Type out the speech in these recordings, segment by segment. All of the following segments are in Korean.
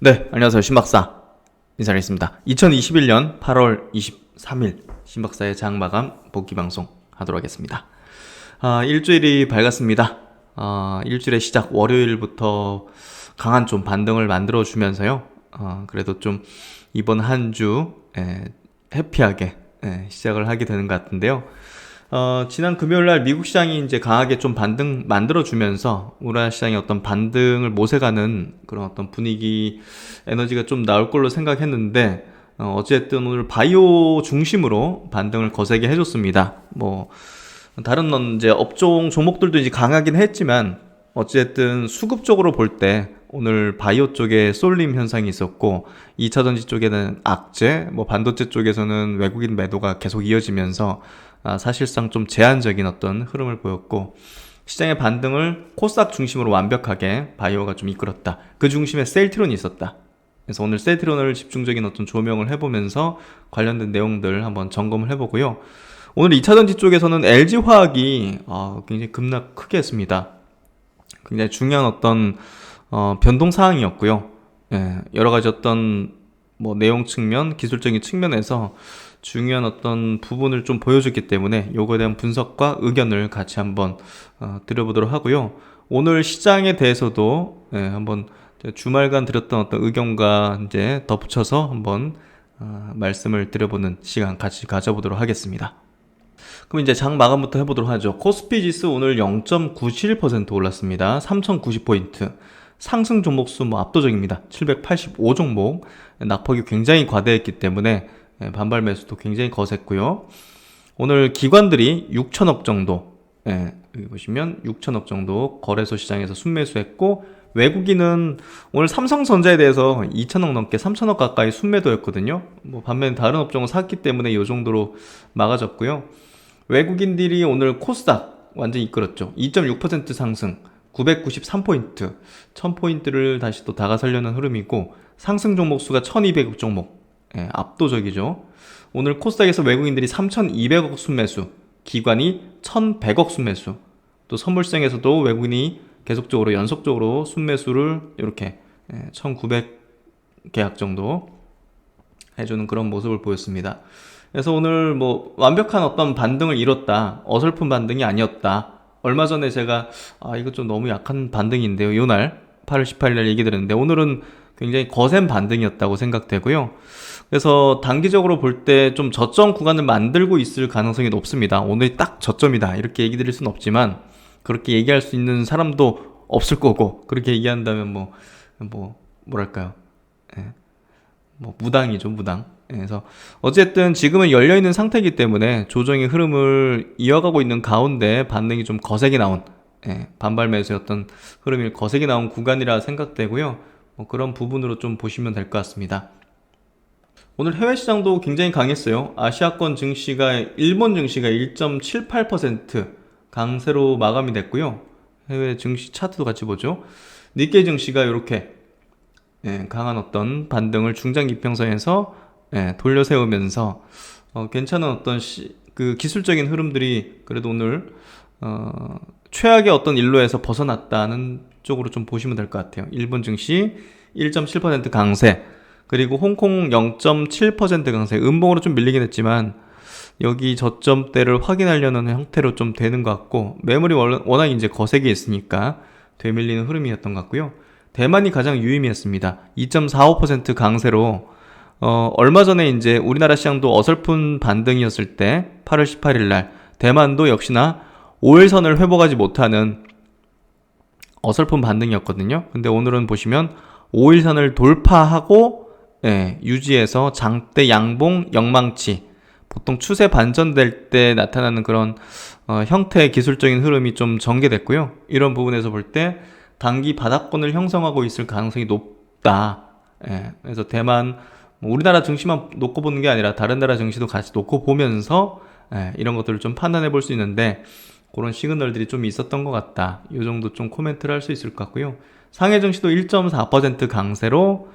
네, 안녕하세요. 신박사 인사드리겠습니다. 2021년 8월 23일 신박사의 장마감 복귀방송 하도록 하겠습니다. 일주일이 밝았습니다. 일주일의 시작 월요일부터 강한 좀 반등을 만들어주면서요. 그래도 좀 이번 한 주 해피하게 시작을 하게 되는 것 같은데요. 지난 금요일날 미국 시장이 이제 강하게 좀 반등 만들어주면서 우리나라 시장이 어떤 반등을 모색하는 그런 어떤 분위기, 에너지가 좀 나올 걸로 생각했는데, 어쨌든 오늘 바이오 중심으로 반등을 거세게 해줬습니다. 다른 이제 업종 종목들도 이제 강하긴 했지만, 어쨌든 수급적으로 볼 때 오늘 바이오 쪽에 쏠림 현상이 있었고 2차전지 쪽에는 악재, 반도체 쪽에서는 외국인 매도가 계속 이어지면서 사실상 좀 제한적인 어떤 흐름을 보였고, 시장의 반등을 코스닥 중심으로 완벽하게 바이오가 좀 이끌었다. 그 중심에 셀트론이 있었다. 그래서 오늘 셀트론을 집중적인 어떤 조명을 해보면서 관련된 내용들 한번 점검을 해보고요. 오늘 2차전지 쪽에서는 LG화학이 굉장히 급락 크게 했습니다. 굉장히 중요한 어떤 변동사항이었고요. 여러가지 어떤 내용 측면, 기술적인 측면에서 중요한 어떤 부분을 좀 보여줬기 때문에 요거에 대한 분석과 의견을 같이 한번 드려보도록 하고요. 오늘 시장에 대해서도 한번 주말간 드렸던 어떤 의견과 이제 덧붙여서 한번 말씀을 드려보는 시간 같이 가져보도록 하겠습니다. 그럼 이제 장 마감부터 해보도록 하죠. 코스피 지수 오늘 0.97% 올랐습니다. 3090포인트. 상승 종목수 압도적입니다. 785 종목. 낙폭이 굉장히 과대했기 때문에 반발 매수도 굉장히 거셌고요. 오늘 기관들이 6천억 정도, 여기 보시면 6천억 정도 거래소 시장에서 순매수했고, 외국인은 오늘 삼성전자에 대해서 2천억 넘게 3천억 가까이 순매도였거든요. 반면 다른 업종은 샀기 때문에 이 정도로 막아졌고요. 외국인들이 오늘 코스닥 완전히 이끌었죠. 2.6% 상승, 993포인트, 1000포인트를 다시 또 다가서려는 흐름이고, 상승 종목 수가 1200억 종목, 압도적이죠. 오늘 코스닥에서 외국인들이 3200억 순매수, 기관이 1100억 순매수, 또 선물시장에서도 외국인이 계속적으로 연속적으로 순매수를 이렇게 1900계약 정도 해주는 그런 모습을 보였습니다. 그래서 오늘 완벽한 어떤 반등을 이뤘다, 어설픈 반등이 아니었다. 얼마 전에 제가 이거 좀 너무 약한 반등인데요, 요날 8월 18일날 얘기 드렸는데, 오늘은 굉장히 거센 반등이었다고 생각되고요. 그래서 단기적으로 볼 때 좀 저점 구간을 만들고 있을 가능성이 높습니다. 오늘이 딱 저점이다 이렇게 얘기 드릴 수는 없지만, 그렇게 얘기할 수 있는 사람도 없을 거고, 그렇게 얘기한다면 뭐랄까요, 무당이죠, 무당. 그래서 어쨌든 지금은 열려있는 상태이기 때문에 조정의 흐름을 이어가고 있는 가운데 반등이 좀 거세게 나온, 반발 매수의 어떤 흐름이 거세게 나온 구간이라 생각되고요. 그런 부분으로 좀 보시면 될 것 같습니다. 오늘 해외 시장도 굉장히 강했어요. 아시아권 증시가, 일본 증시가 1.78% 강세로 마감이 됐고요. 해외 증시 차트도 같이 보죠. 니케이 증시가 이렇게 강한 어떤 반등을 중장기 이평선에서 돌려 세우면서 괜찮은 어떤 그 기술적인 흐름들이 그래도 오늘 최악의 어떤 일로에서 벗어났다는 쪽으로 좀 보시면 될 것 같아요. 일본 증시 1.7% 강세, 그리고 홍콩 0.7% 강세, 음봉으로 좀 밀리긴 했지만 여기 저점대를 확인하려는 형태로 좀 되는 것 같고, 매물이 워낙 이제 거세게 있으니까 되밀리는 흐름이었던 것 같고요. 대만이 가장 유의미했습니다. 2.45% 강세로 얼마 전에 이제 우리나라 시장도 어설픈 반등이었을 때 8월 18일 날 대만도 역시나 5일선을 회복하지 못하는 어설픈 반등이었거든요. 근데 오늘은 보시면 5일선을 돌파하고 유지해서 장대 양봉 영망치, 보통 추세 반전될 때 나타나는 그런 형태의 기술적인 흐름이 좀 전개됐고요. 이런 부분에서 볼 때 단기 바닥권을 형성하고 있을 가능성이 높다. 그래서 대만, 우리나라 증시만 놓고 보는 게 아니라 다른 나라 증시도 같이 놓고 보면서 이런 것들을 좀 판단해 볼 수 있는데, 그런 시그널들이 좀 있었던 것 같다. 이 정도 좀 코멘트를 할 수 있을 것 같고요. 상해 증시도 1.4% 강세로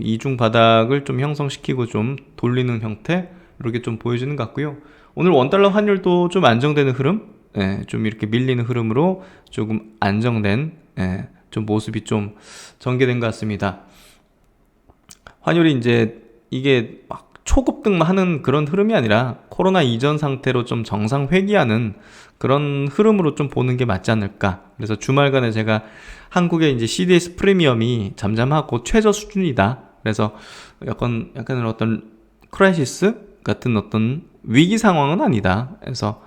이중 바닥을 좀 형성시키고 좀 돌리는 형태, 이렇게 좀 보여주는 것 같고요. 오늘 원달러 환율도 좀 안정되는 흐름, 좀 이렇게 밀리는 흐름으로 조금 안정된 좀 모습이 좀 전개된 것 같습니다. 환율이 이제 이게 막 초급등하는 그런 흐름이 아니라 코로나 이전 상태로 좀 정상 회귀하는 그런 흐름으로 좀 보는 게 맞지 않을까. 그래서 주말간에 제가 한국의 이제 CDS 프리미엄이 잠잠하고 최저 수준이다. 그래서 약간 어떤 크라이시스 같은 어떤 위기 상황은 아니다. 그래서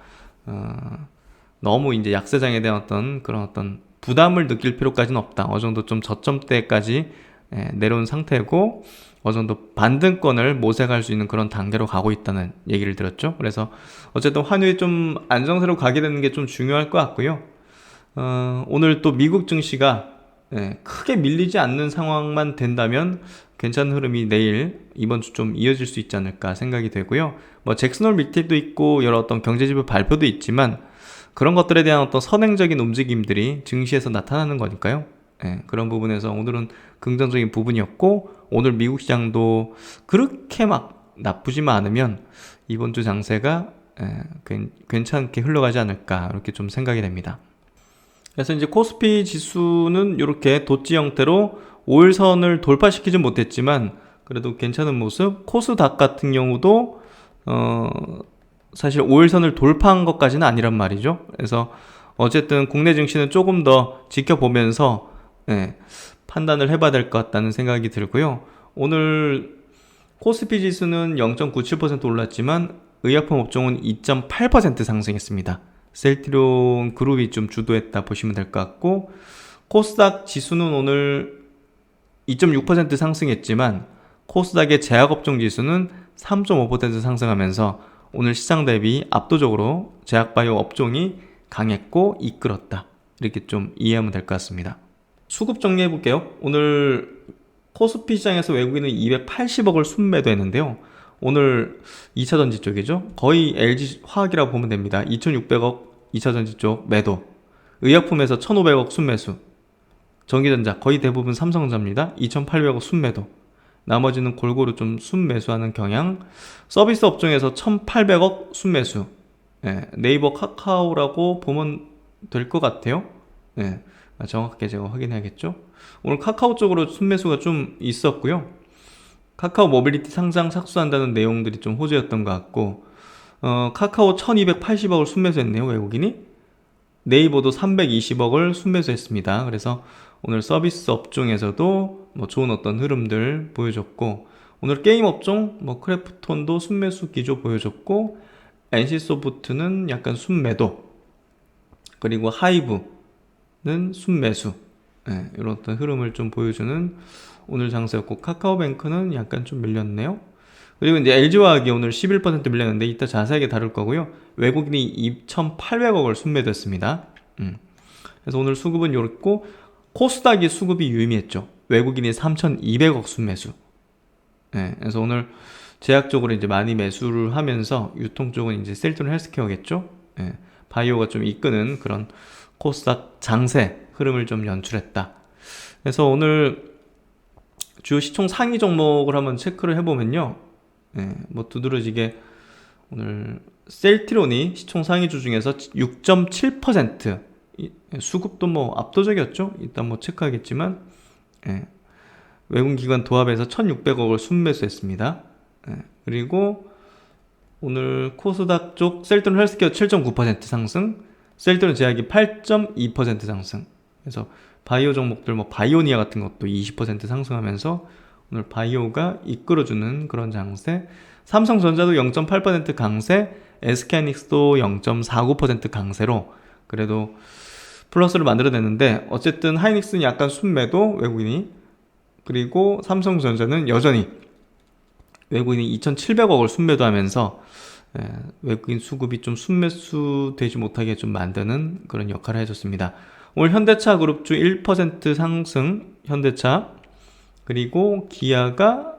너무 이제 약세장에 대한 어떤 부담을 느낄 필요까지는 없다. 어느 정도 좀 저점대까지 내려온 상태고 어느 정도 반등권을 모색할 수 있는 그런 단계로 가고 있다는 얘기를 들었죠. 그래서 어쨌든 환율이 좀 안정세로 가게 되는 게 좀 중요할 것 같고요. 오늘 또 미국 증시가 크게 밀리지 않는 상황만 된다면 괜찮은 흐름이 내일 이번 주 좀 이어질 수 있지 않을까 생각이 되고요. 뭐 잭슨홀 미팅도 있고 여러 어떤 경제지표 발표도 있지만 그런 것들에 대한 어떤 선행적인 움직임들이 증시에서 나타나는 거니까요. 그런 부분에서 오늘은 긍정적인 부분이었고 오늘 미국 시장도 그렇게 막 나쁘지만 않으면 이번 주 장세가 괜찮게 흘러가지 않을까 이렇게 좀 생각이 됩니다. 그래서 이제 코스피 지수는 이렇게 도치 형태로 5일선을 돌파시키진 못했지만 그래도 괜찮은 모습. 코스닥 같은 경우도 사실 5일선을 돌파한 것까지는 아니란 말이죠. 그래서 어쨌든 국내 증시는 조금 더 지켜보면서 판단을 해봐야 될 것 같다는 생각이 들고요. 오늘 코스피 지수는 0.97% 올랐지만 의약품 업종은 2.8% 상승했습니다. 셀트리온 그룹이 좀 주도했다 보시면 될 것 같고 코스닥 지수는 오늘 2.6% 상승했지만 코스닥의 제약업종 지수는 3.5% 상승하면서 오늘 시장 대비 압도적으로 제약바이오 업종이 강했고 이끌었다. 이렇게 좀 이해하면 될 것 같습니다. 수급 정리해 볼게요. 오늘 코스피 시장에서 외국인은 280억을 순매도했는데요. 오늘 2차전지 쪽이죠. 거의 LG화학이라고 보면 됩니다. 2600억 2차전지 쪽 매도. 의약품에서 1500억 순매수. 전기전자 거의 대부분 삼성전자입니다. 2800억 순매도. 나머지는 골고루 좀 순매수하는 경향. 서비스 업종에서 1800억 순매수. 네이버 카카오라고 보면 될 것 같아요. 정확하게 제가 확인해야겠죠. 오늘 카카오 쪽으로 순매수가 좀 있었고요. 카카오 모빌리티 상장 착수한다는 내용들이 좀 호재였던 것 같고 카카오 1280억을 순매수했네요. 외국인이. 네이버도 320억을 순매수했습니다. 그래서 오늘 서비스 업종에서도 뭐 좋은 어떤 흐름들 보여줬고 오늘 게임 업종 뭐 크래프톤도 순매수 기조 보여줬고 NC소프트는 약간 순매도 그리고 하이브는 순매수 이런 어떤 흐름을 좀 보여주는 오늘 장세였고 카카오뱅크는 약간 좀 밀렸네요. 그리고 이제 LG화학이 오늘 11% 밀렸는데 이따 자세하게 다룰 거고요. 외국인이 2,800억을 순매도했습니다. 그래서 오늘 수급은 이렇고 코스닥이 수급이 유의미했죠. 외국인이 3,200억 순매수. 그래서 오늘 제약 쪽으로 이제 많이 매수를 하면서 유통 쪽은 이제 셀트리온 헬스케어겠죠. 바이오가 좀 이끄는 그런 코스닥 장세 흐름을 좀 연출했다. 그래서 오늘 주요 시총 상위 종목을 한번 체크를 해보면요. 뭐 두드러지게 오늘 셀트리온이 시총 상위주 중에서 6.7% 수급도 뭐 압도적이었죠. 일단 뭐 체크하겠지만 외국기관 도합에서 1600억을 순매수했습니다. 그리고 오늘 코스닥 쪽 셀트리온 헬스케어 7.9% 상승, 셀트리온 제약이 8.2% 상승. 그래서 바이오 종목들 뭐 바이오니아 같은 것도 20% 상승하면서 오늘 바이오가 이끌어주는 그런 장세. 삼성전자도 0.8% 강세, SK하이닉스도 0.49% 강세로 그래도 플러스를 만들어냈는데 어쨌든 하이닉스는 약간 순매도 외국인이 그리고 삼성전자는 여전히 외국인이 2,700억을 순매도하면서 외국인 수급이 좀 순매수 되지 못하게 좀 만드는 그런 역할을 해줬습니다. 오늘 현대차 그룹주 1% 상승, 현대차 그리고 기아가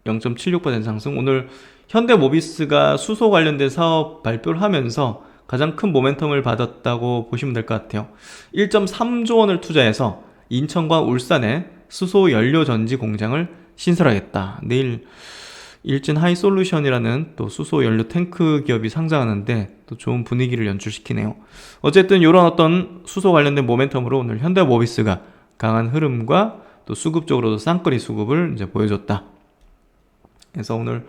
0.76% 상승. 오늘 현대모비스가 수소 관련된 사업 발표를 하면서 가장 큰 모멘텀을 받았다고 보시면 될 것 같아요. 1.3조 원을 투자해서 인천과 울산에 수소 연료 전지 공장을 신설하겠다. 내일 일진 하이솔루션이라는 또 수소 연료 탱크 기업이 상장하는데 또 좋은 분위기를 연출시키네요. 어쨌든 이런 어떤 수소 관련된 모멘텀으로 오늘 현대모비스가 강한 흐름과 또 수급적으로도 쌍거리 수급을 이제 보여줬다. 그래서 오늘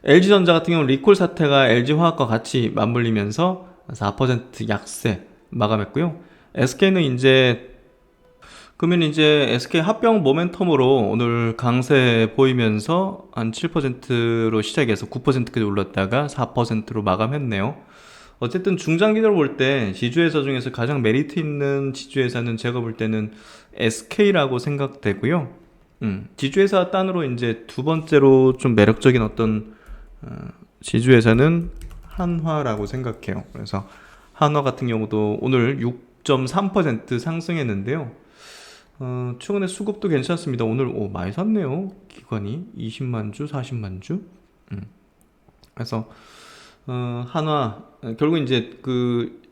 LG전자 같은 경우는 리콜 사태가 LG화학과 같이 맞물리면서 4% 약세 마감했고요. SK는 그러면 이제 SK 합병 모멘텀으로 오늘 강세 보이면서 한 7%로 시작해서 9%까지 올랐다가 4%로 마감했네요. 어쨌든 중장기적으로 볼 때 지주회사 중에서 가장 메리트 있는 지주회사는 제가 볼 때는 SK라고 생각되고요. 지주회사 단으로 이제 두 번째로 좀 매력적인 어떤 지주회사는 한화라고 생각해요. 그래서 한화 같은 경우도 오늘 6.3% 상승했는데요. 최근에 수급도 괜찮습니다. 오늘 많이 샀네요. 기관이 20만 주, 40만 주. 그래서 한화 결국 이제 그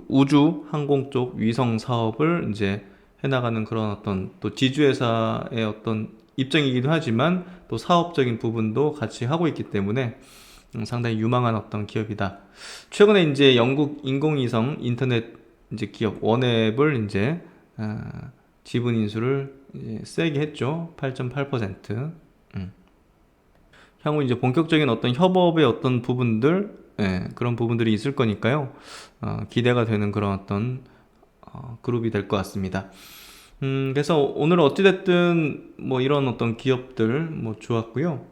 우주 항공 쪽 위성 사업을 이제 해나가는 그런 어떤 또 지주회사의 어떤 입장이기도 하지만 또 사업적인 부분도 같이 하고 있기 때문에 상당히 유망한 어떤 기업이다. 최근에 이제 영국 인공위성 인터넷 이제 기업 원앱을 이제 지분 인수를 이제 세게 했죠. 8.8%. 향후 이제 본격적인 어떤 협업의 어떤 부분들, 그런 부분들이 있을 거니까요. 기대가 되는 그런 어떤 그룹이 될 것 같습니다. 그래서 오늘 어찌됐든 뭐 이런 어떤 기업들 뭐 좋았고요.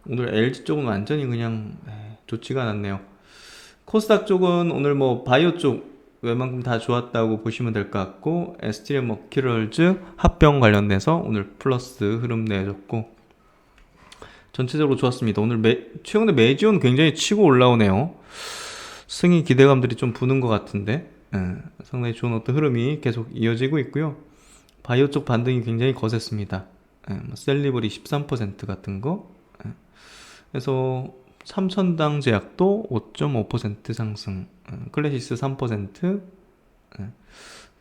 오늘 LG 쪽은 완전히 그냥 좋지가 않았네요. 코스닥 쪽은 오늘 뭐 바이오 쪽 웬만큼 다 좋았다고 보시면 될 것 같고, 에스티리온 머큐럴즈 합병 관련돼서 오늘 플러스 흐름 내줬고, 전체적으로 좋았습니다. 오늘 최근에 메지온 굉장히 치고 올라오네요. 승인 기대감들이 좀 부는 것 같은데, 상당히 좋은 어떤 흐름이 계속 이어지고 있고요. 바이오 쪽 반등이 굉장히 거셌습니다. 뭐 셀리버리 13% 같은 거. 그래서 삼천당 제약도 5.5% 상승, 클래시스 3%,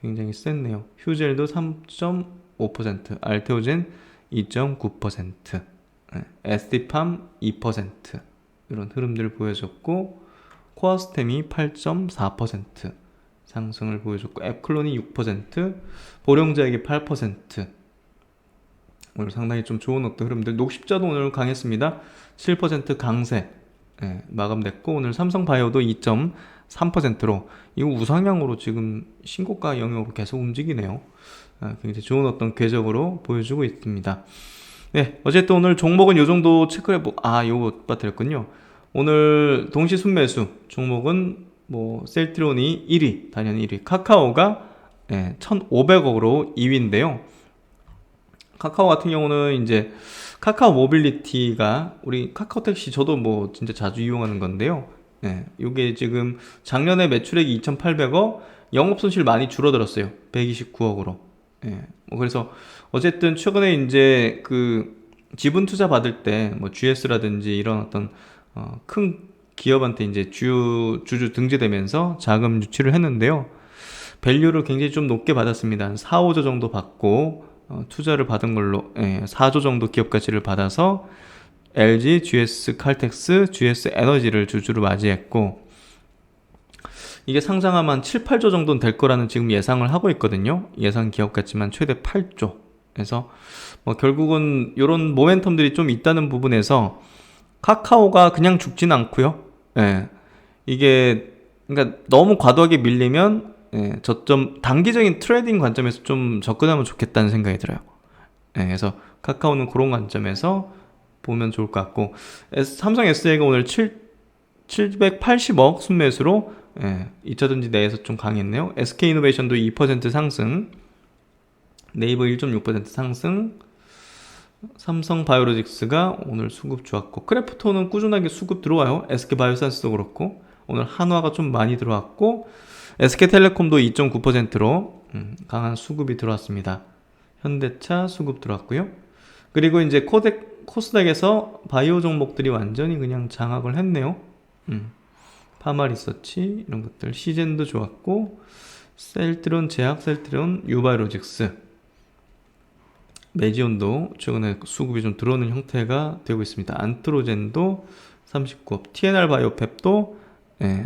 굉장히 셌네요. 휴젤도 3.5%, 알테오젠 2.9%, 에스티팜 2%, 이런 흐름들을 보여줬고, 코아스템이 8.4% 상승을 보여줬고, 앱클론이 6%, 보령제약이 8%. 오늘 상당히 좀 좋은 어떤 흐름들. 녹십자도 오늘 강했습니다. 7% 강세 마감됐고, 오늘 삼성바이오도 2.3%로 이거 우상향으로 지금 신고가 영역으로 계속 움직이네요. 굉장히 좋은 어떤 궤적으로 보여주고 있습니다. 네, 어쨌든 오늘 종목은 요 정도 체크해보고, 요거 빠뜨렸군요. 오늘 동시 순매수 종목은 뭐 셀트론이 1위, 단연 1위, 카카오가 1,500억으로 2위인데요. 카카오 같은 경우는 이제 카카오 모빌리티가 우리 카카오 택시 저도 뭐 진짜 자주 이용하는 건데요. 이게 지금 작년에 매출액이 2,800억, 영업 손실 많이 줄어들었어요. 129억으로. 뭐 그래서 어쨌든 최근에 이제 그 지분 투자 받을 때 뭐 GS라든지 이런 어떤 큰 기업한테 이제 주주 등재되면서 자금 유치를 했는데요. 밸류를 굉장히 좀 높게 받았습니다. 한 4, 5조 정도 받고 투자를 받은 걸로 4조 정도 기업 가치를 받아서 LG, GS 칼텍스, GS 에너지를 주주로 맞이했고, 이게 상장하면 7, 8조 정도는 될 거라는 지금 예상을 하고 있거든요. 예상 기업 가치만 최대 8조. 그래서 뭐 결국은 이런 모멘텀들이 좀 있다는 부분에서 카카오가 그냥 죽진 않고요. 이게 그러니까 너무 과도하게 밀리면 저점 단기적인 트레이딩 관점에서 좀 접근하면 좋겠다는 생각이 들어요. 그래서 카카오는 그런 관점에서 보면 좋을 것 같고, 삼성 SDI가 오늘 780억 순매수로 2차전지 내에서 좀 강했네요. SK이노베이션도 2% 상승, 네이버 1.6% 상승, 삼성바이오로직스가 오늘 수급 좋았고, 크래프톤은 꾸준하게 수급 들어와요. SK바이오산스도 그렇고, 오늘 한화가 좀 많이 들어왔고, SK텔레콤도 2.9%로 강한 수급이 들어왔습니다. 현대차 수급 들어왔고요. 그리고 이제 코스닥에서 바이오 종목들이 완전히 그냥 장악을 했네요. 파마리서치 이런 것들, 시젠도 좋았고, 셀트론, 제약 셀트론, 유바이로직스, 메지온도 최근에 수급이 좀 들어오는 형태가 되고 있습니다. 안트로젠도 39업, TNR 바이오팹도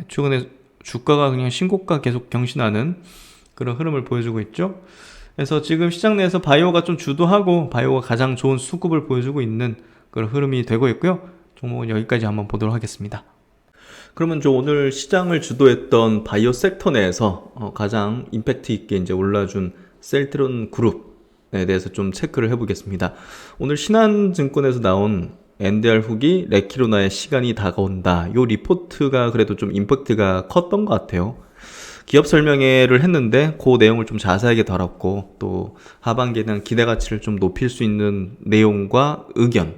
최근에 주가가 그냥 신고가 계속 경신하는 그런 흐름을 보여주고 있죠. 그래서 지금 시장 내에서 바이오가 좀 주도하고 바이오가 가장 좋은 수급을 보여주고 있는 그런 흐름이 되고 있고요. 종목은 여기까지 한번 보도록 하겠습니다. 그러면 오늘 시장을 주도했던 바이오 섹터 내에서 가장 임팩트 있게 이제 올라준 셀트론 그룹에 대해서 좀 체크를 해보겠습니다. 오늘 신한증권에서 나온 NDR 후기 레키로나의 시간이 다가온다. 요 리포트가 그래도 좀 임팩트가 컸던 것 같아요. 기업 설명회를 했는데 그 내용을 좀 자세하게 다뤘고 또 하반기에 대한 기대 가치를 좀 높일 수 있는 내용과 의견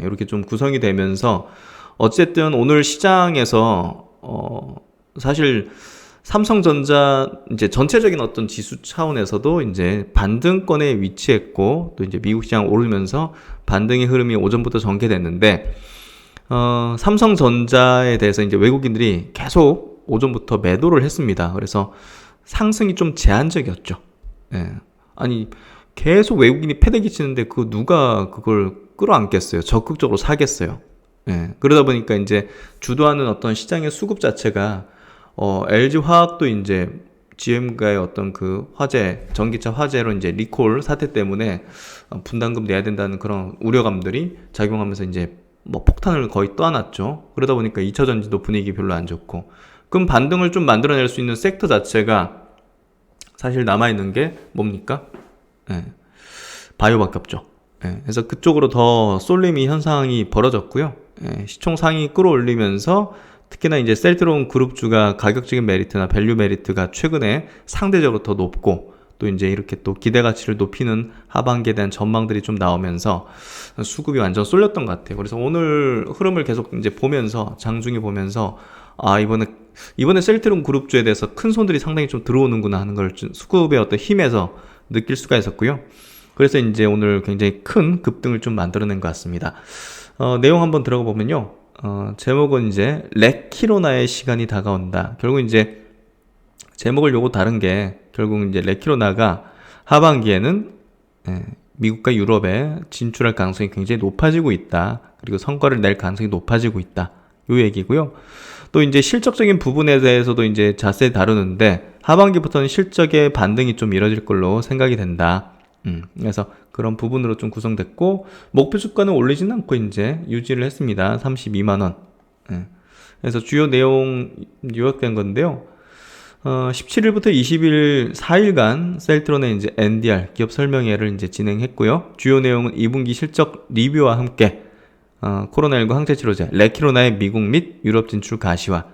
이렇게 좀 구성이 되면서 어쨌든 오늘 시장에서 사실 삼성전자 이제 전체적인 어떤 지수 차원에서도 이제 반등권에 위치했고 또 이제 미국 시장 오르면서 반등의 흐름이 오전부터 전개됐는데 삼성전자에 대해서 이제 외국인들이 계속 오전부터 매도를 했습니다. 그래서 상승이 좀 제한적이었죠. 아니 계속 외국인이 패대기 치는데 누가 그걸 끌어안겠어요? 적극적으로 사겠어요? 그러다 보니까 이제 주도하는 어떤 시장의 수급 자체가 LG 화학도 이제 GM과의 어떤 그 화재, 전기차 화재로 이제 리콜 사태 때문에 분담금 내야 된다는 그런 우려감들이 작용하면서 이제 뭐 폭탄을 거의 떠안았죠. 그러다 보니까 2차 전지도 분위기 별로 안 좋고, 그럼 반등을 좀 만들어낼 수 있는 섹터 자체가 사실 남아있는 게 뭡니까? 바이오밖에 없죠. 그래서 그쪽으로 더 쏠림이 현상이 벌어졌고요. 시총 상위 끌어올리면서 특히나 이제 셀트론 그룹주가 가격적인 메리트나 밸류 메리트가 최근에 상대적으로 더 높고 또 이제 이렇게 또 기대 가치를 높이는 하반기에 대한 전망들이 좀 나오면서 수급이 완전 쏠렸던 것 같아요. 그래서 오늘 흐름을 계속 이제 보면서 장중에 보면서 이번에 셀트론 그룹주에 대해서 큰 손들이 상당히 좀 들어오는구나 하는 걸 수급의 어떤 힘에서 느낄 수가 있었고요. 그래서 이제 오늘 굉장히 큰 급등을 좀 만들어낸 것 같습니다. 내용 한번 들어가 보면요. 제목은 이제 레키로나의 시간이 다가온다. 결국 이제 제목을 요거 다른 게 결국 이제 레키로나가 하반기에는 미국과 유럽에 진출할 가능성이 굉장히 높아지고 있다. 그리고 성과를 낼 가능성이 높아지고 있다. 요 얘기고요. 또 이제 실적적인 부분에 대해서도 이제 자세히 다루는데 하반기부터는 실적의 반등이 좀 이뤄질 걸로 생각이 된다. 그래서 그런 부분으로 좀 구성됐고 목표 주가는 올리진 않고 이제 유지를 했습니다. 32만원. 그래서 주요 내용 요약된 건데요. 17일부터 20일 4일간 셀트론의 이제 NDR 기업 설명회를 이제 진행했고요. 주요 내용은 2분기 실적 리뷰와 함께 코로나19 항체치료제 레키로나의 미국 및 유럽 진출 가시화.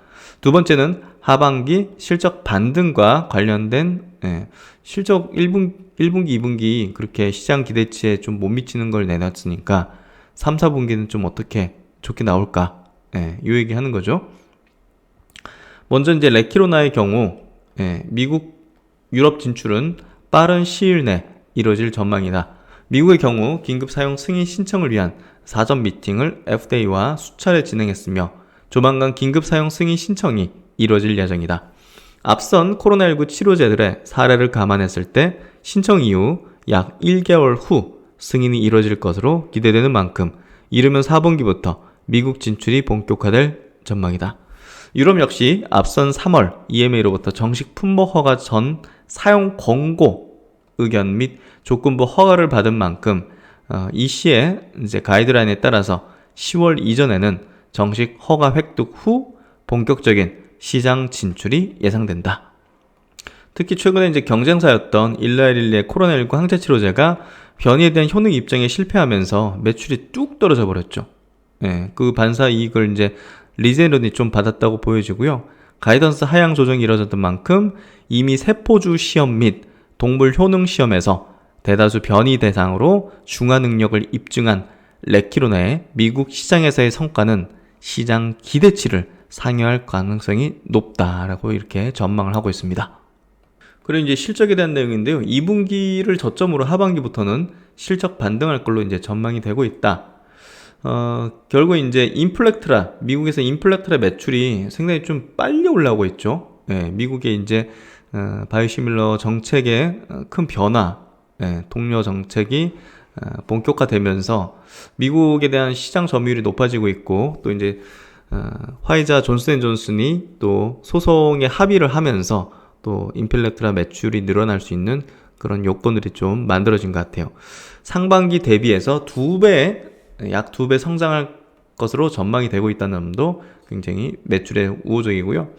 두 번째는 하반기 실적 반등과 관련된 실적 1분기, 2분기 그렇게 시장 기대치에 좀 못 미치는 걸 내놨으니까 3, 4분기는 좀 어떻게 좋게 나올까? 이 얘기 하는 거죠. 먼저 이제 레키로나의 경우 미국, 유럽 진출은 빠른 시일 내 이뤄질 전망이다. 미국의 경우 긴급 사용 승인 신청을 위한 사전 미팅을 FDA와 수차례 진행했으며 조만간 긴급 사용 승인 신청이 이뤄질 예정이다. 앞선 코로나19 치료제들의 사례를 감안했을 때 신청 이후 약 1개월 후 승인이 이뤄질 것으로 기대되는 만큼 이르면 4분기부터 미국 진출이 본격화될 전망이다. 유럽 역시 앞선 3월 EMA로부터 정식 품목 허가 전 사용 권고 의견 및 조건부 허가를 받은 만큼 이 시에 이제 가이드라인에 따라서 10월 이전에는 정식 허가 획득 후 본격적인 시장 진출이 예상된다. 특히 최근에 이제 경쟁사였던 일라일리의 코로나19 항체 치료제가 변이에 대한 효능 입증에 실패하면서 매출이 뚝 떨어져 버렸죠. 그 반사 이익을 이제 리제론이 좀 받았다고 보여지고요. 가이던스 하향 조정이 이뤄졌던 만큼 이미 세포주 시험 및 동물 효능 시험에서 대다수 변이 대상으로 중화 능력을 입증한 레키로나의 미국 시장에서의 성과는 시장 기대치를 상회할 가능성이 높다라고 이렇게 전망을 하고 있습니다. 그리고 이제 실적에 대한 내용인데요. 2분기를 저점으로 하반기부터는 실적 반등할 걸로 이제 전망이 되고 있다. 결국 이제 인플렉트라, 미국에서 인플렉트라 매출이 상당히 좀 빨리 올라오고 있죠. 미국의 이제 바이오시밀러 정책의 큰 변화, 동료 정책이 본격화되면서 미국에 대한 시장 점유율이 높아지고 있고, 또 이제 화이자 존슨앤존슨이 또 소송에 합의를 하면서 또 임펠레트라 매출이 늘어날 수 있는 그런 요건들이 좀 만들어진 것 같아요. 상반기 대비해서 약 2배 성장할 것으로 전망이 되고 있다는 점도 굉장히 매출에 우호적이고요.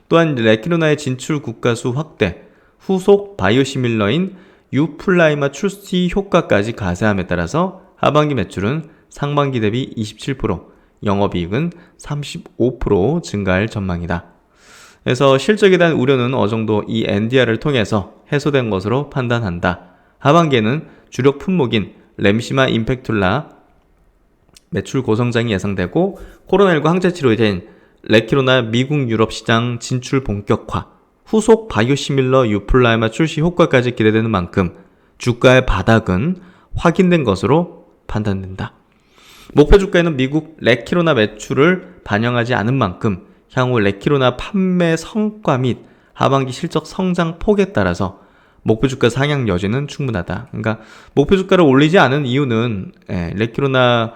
또한 레키로나의 진출 국가수 확대, 후속 바이오시밀러인 유플라이마 출시 효과까지 가세함에 따라서 하반기 매출은 상반기 대비 27%, 영업이익은 35% 증가할 전망이다. 그래서 실적에 대한 우려는 어느 정도 이 NDR을 통해서 해소된 것으로 판단한다. 하반기에는 주력 품목인 램시마 임팩툴라 매출 고성장이 예상되고, 코로나19 항체치료에 된 레키로나 미국 유럽 시장 진출 본격화, 후속 바이오시밀러 유플라이마 출시 효과까지 기대되는 만큼 주가의 바닥은 확인된 것으로 판단된다. 목표 주가에는 미국 레키로나 매출을 반영하지 않은 만큼 향후 레키로나 판매 성과 및 하반기 실적 성장 폭에 따라서 목표 주가 상향 여지는 충분하다. 그러니까 목표 주가를 올리지 않은 이유는 레키로나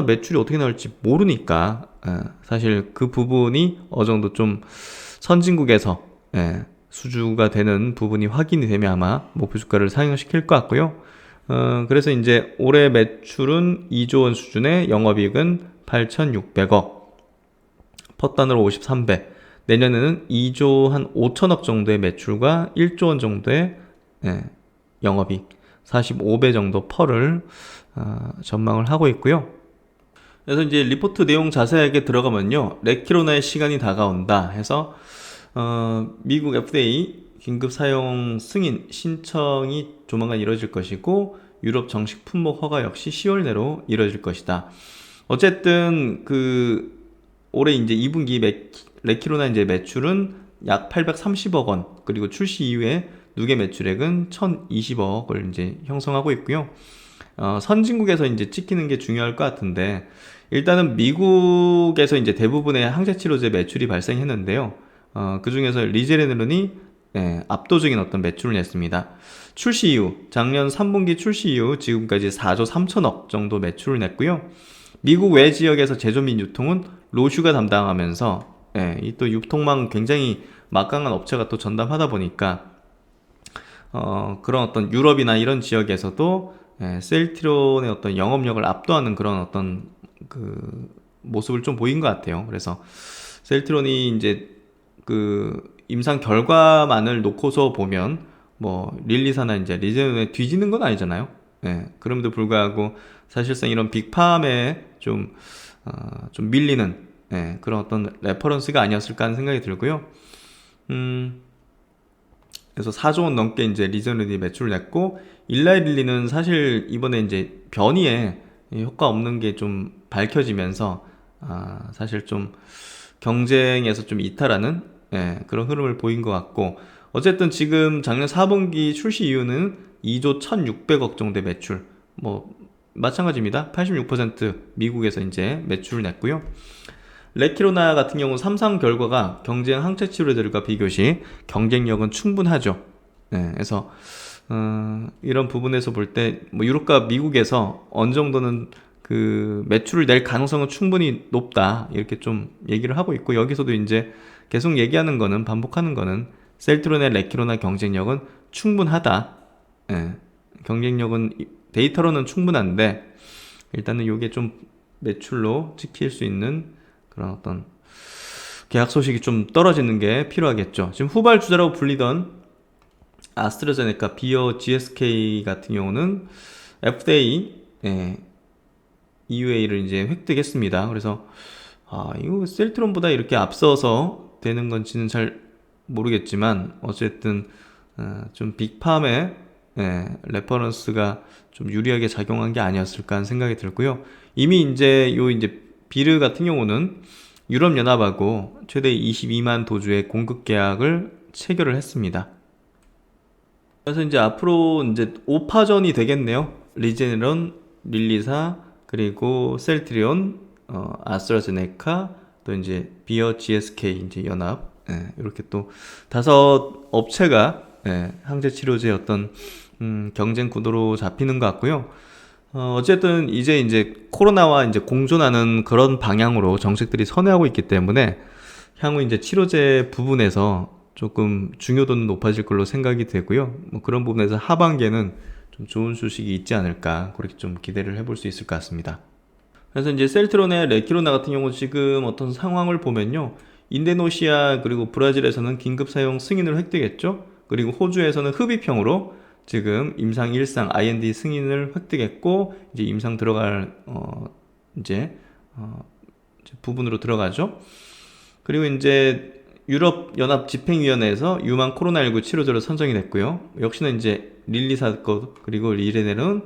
매출이 어떻게 나올지 모르니까, 사실 그 부분이 어느 정도 좀 선진국에서 수주가 되는 부분이 확인이 되면 아마 목표 주가를 상향시킬 것 같고요. 그래서 이제 올해 매출은 2조 원 수준의 영업이익은 8,600억, 퍼단으로 53배, 내년에는 2조 한 5천억 정도의 매출과 1조 원 정도의 영업이익, 45배 정도 퍼를 전망을 하고 있고요. 그래서 이제 리포트 내용 자세하게 들어가면요, 레키로나의 시간이 다가온다 해서 미국 FDA 긴급 사용 승인 신청이 조만간 이뤄질 것이고, 유럽 정식 품목 허가 역시 10월 내로 이뤄질 것이다. 어쨌든 올해 이제 2분기 레키로나 이제 매출은 약 830억 원, 그리고 출시 이후에 누계 매출액은 1,020억을 이제 형성하고 있고요. 선진국에서 이제 찍히는 게 중요할 것 같은데, 일단은 미국에서 이제 대부분의 항체치료제 매출이 발생했는데요. 그 중에서 리제네론이 압도적인 어떤 매출을 냈습니다. 출시 이후, 작년 3분기 출시 이후 지금까지 4조 3천억 정도 매출을 냈고요. 미국 외 지역에서 제조 및 유통은 로슈가 담당하면서, 이 또 유통망 굉장히 막강한 업체가 또 전담하다 보니까, 그런 어떤 유럽이나 이런 지역에서도 셀트리온의 어떤 영업력을 압도하는 그런 어떤 모습을 좀 보인 것 같아요. 그래서 셀트리온이 이제 임상 결과만을 놓고서 보면 뭐 릴리사나 이제 리제논에 뒤지는 건 아니잖아요. 그럼에도 불구하고 사실상 이런 빅팜에 좀 밀리는 그런 어떤 레퍼런스가 아니었을까 하는 생각이 들고요. 그래서 4조 원 넘게 이제 리제논이 매출을 냈고, 일라이릴리는 사실 이번에 이제 변이에 효과 없는 게 좀 밝혀지면서 사실 좀 경쟁에서 좀 이탈하는 그런 흐름을 보인 것 같고, 어쨌든 지금 작년 4분기 출시 이후는 2조 1,600억 정도의 매출, 뭐 마찬가지입니다. 86% 미국에서 이제 매출을 냈고요. 레키로나 같은 경우 3상 결과가 경쟁 항체 치료제들과 비교시 경쟁력은 충분하죠. 그래서 이런 부분에서 볼 때 뭐 유럽과 미국에서 어느 정도는 매출을 낼 가능성은 충분히 높다, 이렇게 좀 얘기를 하고 있고, 여기서도 이제 계속 얘기하는 거는, 반복하는 거는 셀트론의 레키로나 경쟁력은 충분하다. 경쟁력은 데이터로는 충분한데, 일단은 이게 좀 매출로 지킬 수 있는 그런 어떤 계약 소식이 좀 떨어지는 게 필요하겠죠. 지금 후발주자라고 불리던 아스트라제네카, 비어, GSK 같은 경우는 FDA EUA를 이제 획득했습니다. 그래서 이거 셀트론보다 이렇게 앞서서 되는 건지는 잘 모르겠지만, 어쨌든 좀 빅팜의 레퍼런스가 좀 유리하게 작용한 게 아니었을까 하는 생각이 들고요. 이미 이제 비르 같은 경우는 유럽연합하고 최대 22만 도주의 공급 계약을 체결을 했습니다. 그래서 이제 앞으로 이제 5파전이 되겠네요. 리제네론, 릴리사, 그리고 셀트리온, 아스트라제네카, 또 이제 비어, GSK 이제 연합, 이렇게 또 5 업체가 항체 치료제 어떤 경쟁 구도로 잡히는 것 같고요. 어쨌든 이제 코로나와 이제 공존하는 그런 방향으로 정책들이 선회하고 있기 때문에 향후 이제 치료제 부분에서 조금 중요도는 높아질 걸로 생각이 되고요. 뭐 그런 부분에서 하반기에는 좀 좋은 소식이 있지 않을까 그렇게 좀 기대를 해볼 수 있을 것 같습니다. 그래서 이제 셀트론의 레키로나 같은 경우 지금 어떤 상황을 보면요. 인도네시아 그리고 브라질에서는 긴급 사용 승인을 획득했죠. 그리고 호주에서는 흡입형으로 지금 임상 1상 IND 승인을 획득했고 이제 임상 들어갈 이제 부분으로 들어가죠. 그리고 이제 유럽 연합 집행위원회에서 유망 코로나19 치료제로 선정이 됐고요. 역시나 이제 릴리사 거 그리고 리레넬은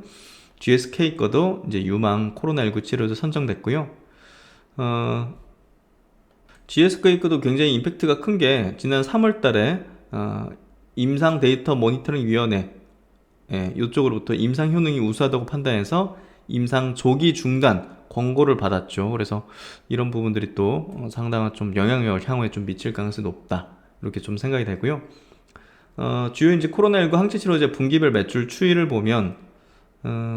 GSK 거도 이제 유망 코로나19 치료제 선정됐고요. GSK 거도 굉장히 임팩트가 큰 게 지난 3월 달에 임상 데이터 모니터링 위원회 이쪽으로부터 임상 효능이 우수하다고 판단해서 임상 조기 중단 권고를 받았죠. 그래서 이런 부분들이 또 상당한 좀 영향력을 향후에 좀 미칠 가능성이 높다. 이렇게 좀 생각이 되고요. 주요 이제 코로나19 항체 치료제 분기별 매출 추이를 보면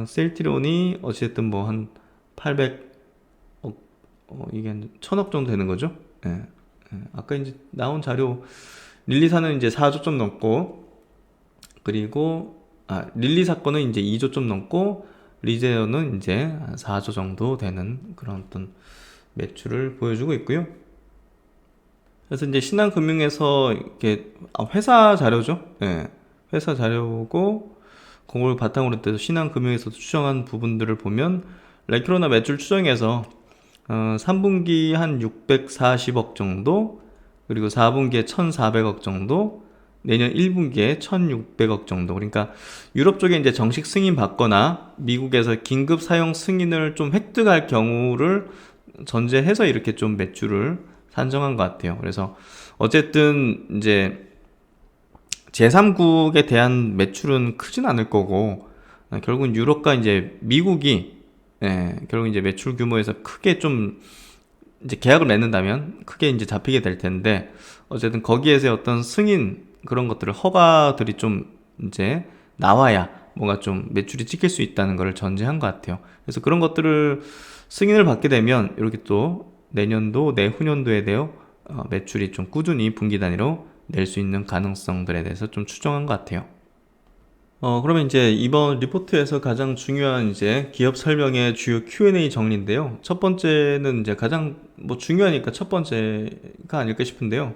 셀트론이 어쨌든 뭐 한 800억 이게 한 1000억 정도 되는 거죠. 아까 이제 나온 자료 릴리사는 이제 4조 좀 넘고 그리고 릴리 사건은 이제 2조 좀 넘고 리제어는 이제 4조 정도 되는 그런 어떤 매출을 보여주고 있고요. 그래서 이제 신한금융에서 이렇게 회사 자료죠. 회사 자료고 그걸 바탕으로 해서 신한금융에서 추정한 부분들을 보면 레키로나 매출 추정에서 3분기 한 640억 정도 그리고 4분기에 1,400억 정도 내년 1분기에 1,600억 정도. 그러니까 유럽 쪽에 이제 정식 승인 받거나 미국에서 긴급 사용 승인을 좀 획득할 경우를 전제해서 이렇게 좀 매출을 산정한 것 같아요. 그래서 어쨌든 이제 제3국에 대한 매출은 크진 않을 거고 결국은 유럽과 이제 미국이 결국 이제 매출 규모에서 크게 좀 이제 계약을 맺는다면 크게 이제 잡히게 될 텐데 어쨌든 거기에서 어떤 승인 그런 것들을 허가들이 좀 이제 나와야 뭔가 좀 매출이 찍힐 수 있다는 걸 전제한 것 같아요. 그래서 그런 것들을 승인을 받게 되면 이렇게 또 내년도 내후년도에 대해 매출이 좀 꾸준히 분기 단위로 낼 수 있는 가능성들에 대해서 좀 추정한 것 같아요. 그러면 이제 이번 리포트에서 가장 중요한 이제 기업 설명의 주요 Q&A 정리인데요. 첫 번째는 이제 가장 뭐 중요하니까 첫 번째가 아닐까 싶은데요.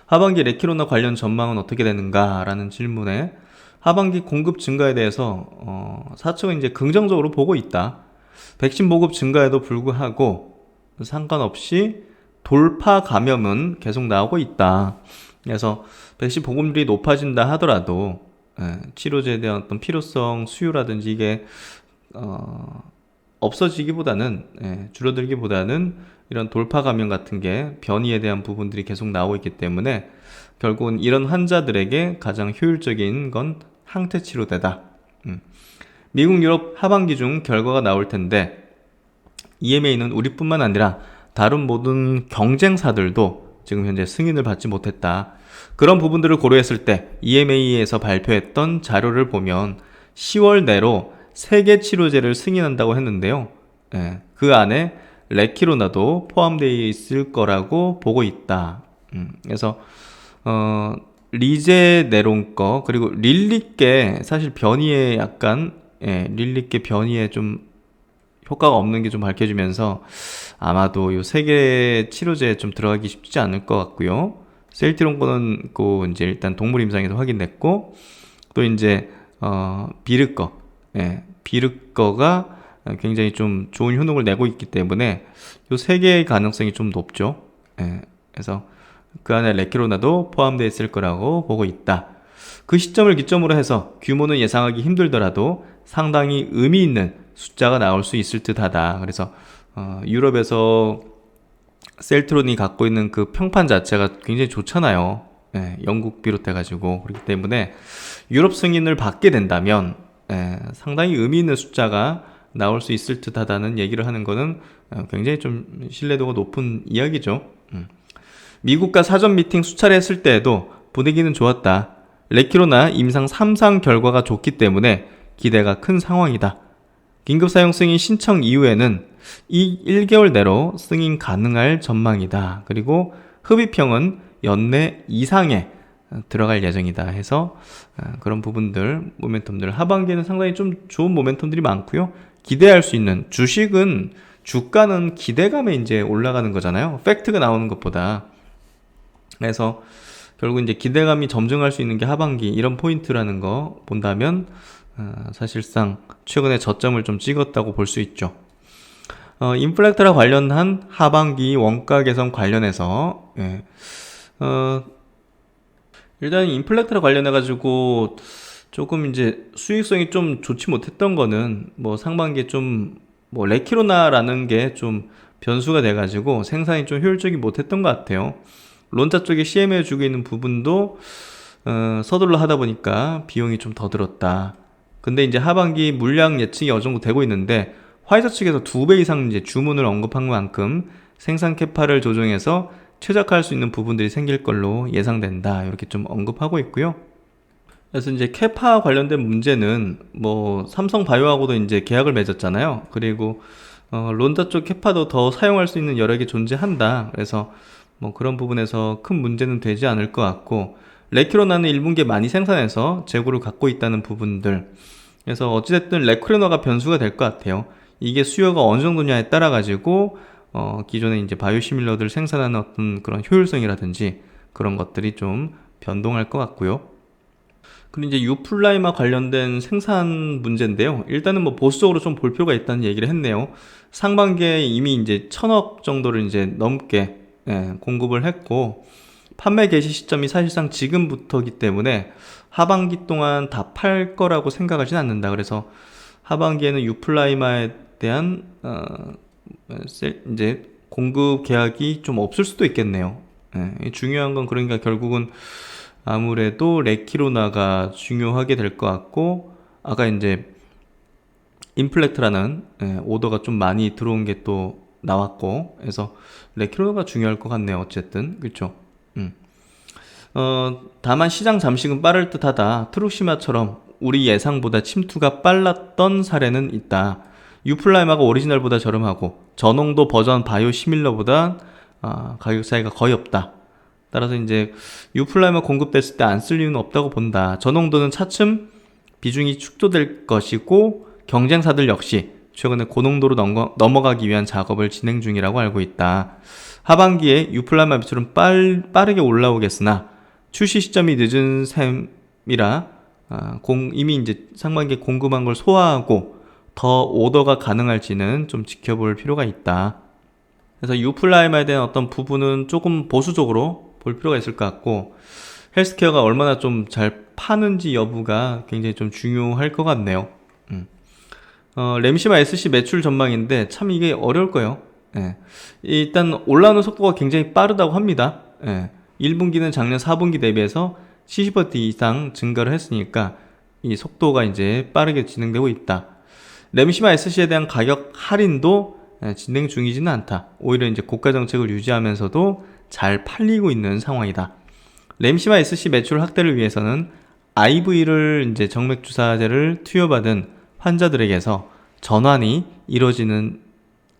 하반기 레키로나 관련 전망은 어떻게 되는가라는 질문에 하반기 공급 증가에 대해서 사측은 이제 긍정적으로 보고 있다. 백신 보급 증가에도 불구하고 상관없이 돌파 감염은 계속 나오고 있다. 그래서 백신 보급률이 높아진다 하더라도 치료제에 대한 어떤 필요성, 수요라든지 이게 없어지기보다는 줄어들기보다는 이런 돌파 감염 같은 게 변이에 대한 부분들이 계속 나오고 있기 때문에 결국은 이런 환자들에게 가장 효율적인 건 항체 치료제다. 미국, 유럽 하반기 중 결과가 나올 텐데 EMA는 우리뿐만 아니라 다른 모든 경쟁사들도 지금 현재 승인을 받지 못했다. 그런 부분들을 고려했을 때 EMA에서 발표했던 자료를 보면 10월 내로 3개 치료제를 승인한다고 했는데요. 그 안에 레키로나도 포함되어 있을 거라고 보고 있다. 그래서 리제네론 거 그리고 릴리께 사실 변이에 약간 릴리께 변이에 좀 효과가 없는 게 좀 밝혀지면서 아마도 요 3개 치료제에 좀 들어가기 쉽지 않을 것 같고요. 셀트론 거는 이제 일단 동물 임상에서 확인됐고 또 이제 비르 거 비르 거가 굉장히 좀 좋은 효능을 내고 있기 때문에 요 3개의 가능성이 좀 높죠. 그래서 그 안에 레키로나도 포함되어 있을 거라고 보고 있다. 그 시점을 기점으로 해서 규모는 예상하기 힘들더라도 상당히 의미 있는 숫자가 나올 수 있을 듯하다. 그래서 유럽에서 셀트론이 갖고 있는 그 평판 자체가 굉장히 좋잖아요. 영국 비롯해가지고 그렇기 때문에 유럽 승인을 받게 된다면 상당히 의미 있는 숫자가 나올 수 있을 듯하다는 얘기를 하는 거는 굉장히 좀 신뢰도가 높은 이야기죠. 미국과 사전 미팅 수차례 했을 때에도 분위기는 좋았다. 레키로나 임상 3상 결과가 좋기 때문에 기대가 큰 상황이다. 긴급 사용 승인 신청 이후에는 이 1개월 내로 승인 가능할 전망이다. 그리고 흡입형은 연내 이상에 들어갈 예정이다 해서 그런 부분들, 모멘텀들 하반기에는 상당히 좀 좋은 모멘텀들이 많고요. 기대할 수 있는 주식은 주가는 기대감에 이제 올라가는 거잖아요. 팩트가 나오는 것보다. 그래서 결국 이제 기대감이 점증할 수 있는 게 하반기 이런 포인트라는 거 본다면 사실상 최근에 저점을 좀 찍었다고 볼 수 있죠. 인플렉트라 관련한 하반기 원가 개선 관련해서 일단 인플렉트라 관련해가지고 조금 이제 수익성이 좀 좋지 못했던 거는 뭐 상반기에 좀 뭐 레키로나라는 게 좀 변수가 돼가지고 생산이 좀 효율적이 못했던 것 같아요. 론자 쪽에 CM해 주고 있는 부분도 서둘러 하다 보니까 비용이 좀 더 들었다. 근데 이제 하반기 물량 예측이 어느 정도 되고 있는데 화이자 측에서 2배 이상 이제 주문을 언급한 만큼 생산 캐파를 조정해서 최적화할 수 있는 부분들이 생길 걸로 예상된다. 이렇게 좀 언급하고 있고요. 그래서 이제 캐파 관련된 문제는 뭐 삼성 바이오하고도 이제 계약을 맺었잖아요. 그리고 론자 쪽 캐파도 더 사용할 수 있는 여러 개 존재한다. 그래서 뭐 그런 부분에서 큰 문제는 되지 않을 것 같고 레키로나는 1분기에 많이 생산해서 재고를 갖고 있다는 부분들. 그래서 어찌됐든 레키로나가 변수가 될 것 같아요. 이게 수요가 어느 정도냐에 따라 가지고 기존에 이제 바이오시밀러들 생산하는 어떤 그런 효율성이라든지 그런 것들이 좀 변동할 것 같고요. 그리고 이제 유플라이마 관련된 생산 문제인데요. 일단은 뭐 보수적으로 좀 볼 필요가 있다는 얘기를 했네요. 상반기에 이미 이제 1000억 정도를 이제 넘게 공급을 했고 판매 개시 시점이 사실상 지금부터기 때문에 하반기 동안 다 팔 거라고 생각하진 않는다. 그래서 하반기에는 유플라이마에 대한 이제 공급 계약이 좀 없을 수도 있겠네요. 중요한 건 그러니까 결국은 아무래도 레키로나가 중요하게 될 것 같고 아까 이제 인플렉트라는 오더가 좀 많이 들어온 게 또 나왔고 그래서 레키로나가 중요할 것 같네요. 어쨌든 그렇죠. 다만 시장 잠식은 빠를 듯하다. 트루시마처럼 우리 예상보다 침투가 빨랐던 사례는 있다. 유플라이마가 오리지널보다 저렴하고 저농도 버전 바이오 시밀러보다 가격 차이가 거의 없다. 따라서 이제 유플라이마 공급됐을 때 안 쓸 이유는 없다고 본다. 저농도는 차츰 비중이 축소될 것이고 경쟁사들 역시 최근에 고농도로 넘어가기 위한 작업을 진행 중이라고 알고 있다. 하반기에 유플라이마 매출은 빠르게 올라오겠으나 출시 시점이 늦은 셈이라 이미 이제 상반기에 공급한 걸 소화하고 더 오더가 가능할지는 좀 지켜볼 필요가 있다. 그래서 유플라이마에 대한 어떤 부분은 조금 보수적으로 볼 필요가 있을 것 같고 헬스케어가 얼마나 좀 잘 파는지 여부가 굉장히 좀 중요할 것 같네요. 램시마 SC 매출 전망인데 참 이게 어려울 거예요. 일단 올라오는 속도가 굉장히 빠르다고 합니다. 1분기는 작년 4분기 대비해서 70% 이상 증가를 했으니까 이 속도가 이제 빠르게 진행되고 있다. 램시마 SC에 대한 가격 할인도 진행 중이지는 않다. 오히려 이제 고가 정책을 유지하면서도 잘 팔리고 있는 상황이다. 램시마 SC 매출 확대를 위해서는 IV를 이제 정맥 주사제를 투여받은 환자들에게서 전환이 이루어지는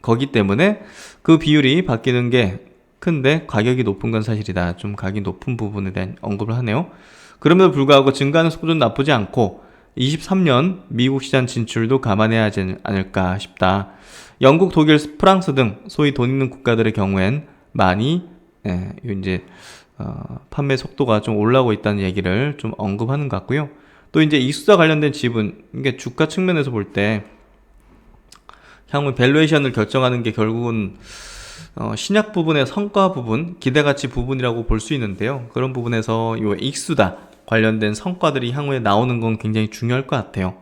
거기 때문에 그 비율이 바뀌는 게 큰데 가격이 높은 건 사실이다. 좀 가격이 높은 부분에 대한 언급을 하네요. 그럼에도 불구하고 증가하는 속도는 나쁘지 않고 23년 미국 시장 진출도 감안해야 하지 않을까 싶다. 영국, 독일, 프랑스 등 소위 돈 있는 국가들의 경우엔 많이 이제 판매 속도가 좀 올라오고 있다는 얘기를 좀 언급하는 것 같고요. 또 이제 익수자 관련된 지분, 이게 주가 측면에서 볼 때 향후 밸류에이션을 결정하는 게 결국은 신약 부분의 성과 부분, 기대가치 부분이라고 볼 수 있는데요. 그런 부분에서 이 익수다 관련된 성과들이 향후에 나오는 건 굉장히 중요할 것 같아요.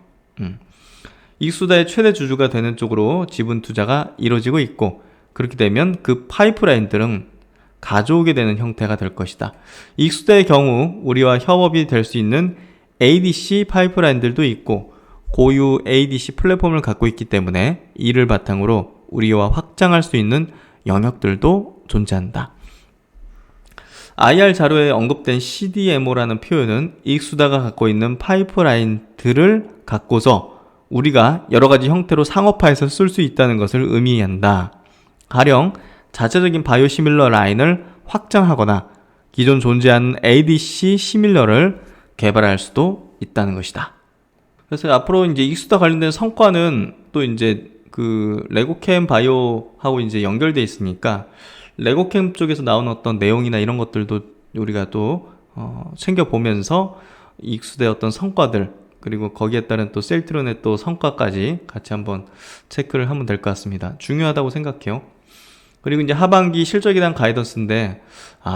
익수다의 최대 주주가 되는 쪽으로 지분 투자가 이루어지고 있고 그렇게 되면 그 파이프라인들은 가져오게 되는 형태가 될 것이다. 익수다의 경우 우리와 협업이 될 수 있는 ADC 파이프라인들도 있고 고유 ADC 플랫폼을 갖고 있기 때문에 이를 바탕으로 우리와 확장할 수 있는 영역들도 존재한다. IR 자료에 언급된 CDMO라는 표현은 익수다가 갖고 있는 파이프라인들을 갖고서 우리가 여러가지 형태로 상업화해서 쓸 수 있다는 것을 의미한다. 가령 자체적인 바이오시밀러 라인을 확장하거나 기존 존재하는 ADC 시밀러를 개발할 수도 있다는 것이다. 그래서 앞으로 이제 익수다 관련된 성과는 또 이제 그 레고캠 바이오하고 이제 연결돼 있으니까 레고캠 쪽에서 나오는 어떤 내용이나 이런 것들도 우리가 또 챙겨보면서 익수대 어떤 성과들, 그리고 거기에 따른 또 셀트론의 또 성과까지 같이 한번 체크를 하면 될 것 같습니다. 중요하다고 생각해요. 그리고 이제 하반기 실적에 대한 가이던스인데,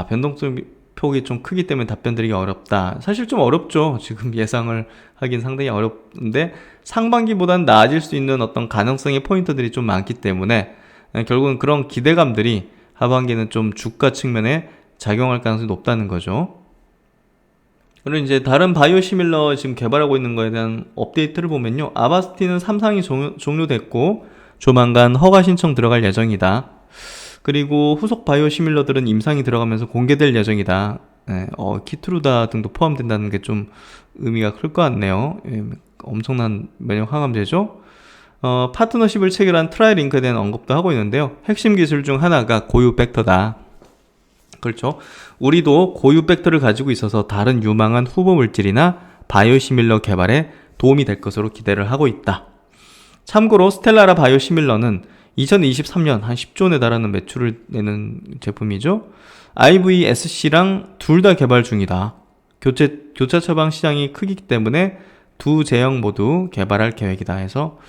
변동성 폭이 좀 크기 때문에 답변 드리기 어렵다. 사실 좀 어렵죠. 지금 예상을 하긴 상당히 어렵는데, 상반기보다는 나아질 수 있는 어떤 가능성의 포인트들이 좀 많기 때문에, 결국은 그런 기대감들이 하반기는 좀 주가 측면에 작용할 가능성이 높다는 거죠. 그리고 이제 다른 바이오시밀러 지금 개발하고 있는 거에 대한 업데이트를 보면요. 아바스틴은 3상이 종료됐고 조만간 허가 신청 들어갈 예정이다. 그리고 후속 바이오시밀러들은 임상이 들어가면서 공개될 예정이다. 키트루다 등도 포함된다는 게 좀 의미가 클 것 같네요. 엄청난 면역 항암제죠. 파트너십을 체결한 트라이링크에 대한 언급도 하고 있는데요. 핵심 기술 중 하나가 고유 벡터다. 그렇죠. 우리도 고유 벡터를 가지고 있어서 다른 유망한 후보 물질이나 바이오시밀러 개발에 도움이 될 것으로 기대를 하고 있다. 참고로 스텔라라 바이오시밀러는 2023년 한 10조 원에 달하는 매출을 내는 제품이죠. IVSC랑 둘 다 개발 중이다. 교차 처방 시장이 크기 때문에 두 제형 모두 개발할 계획이다 해서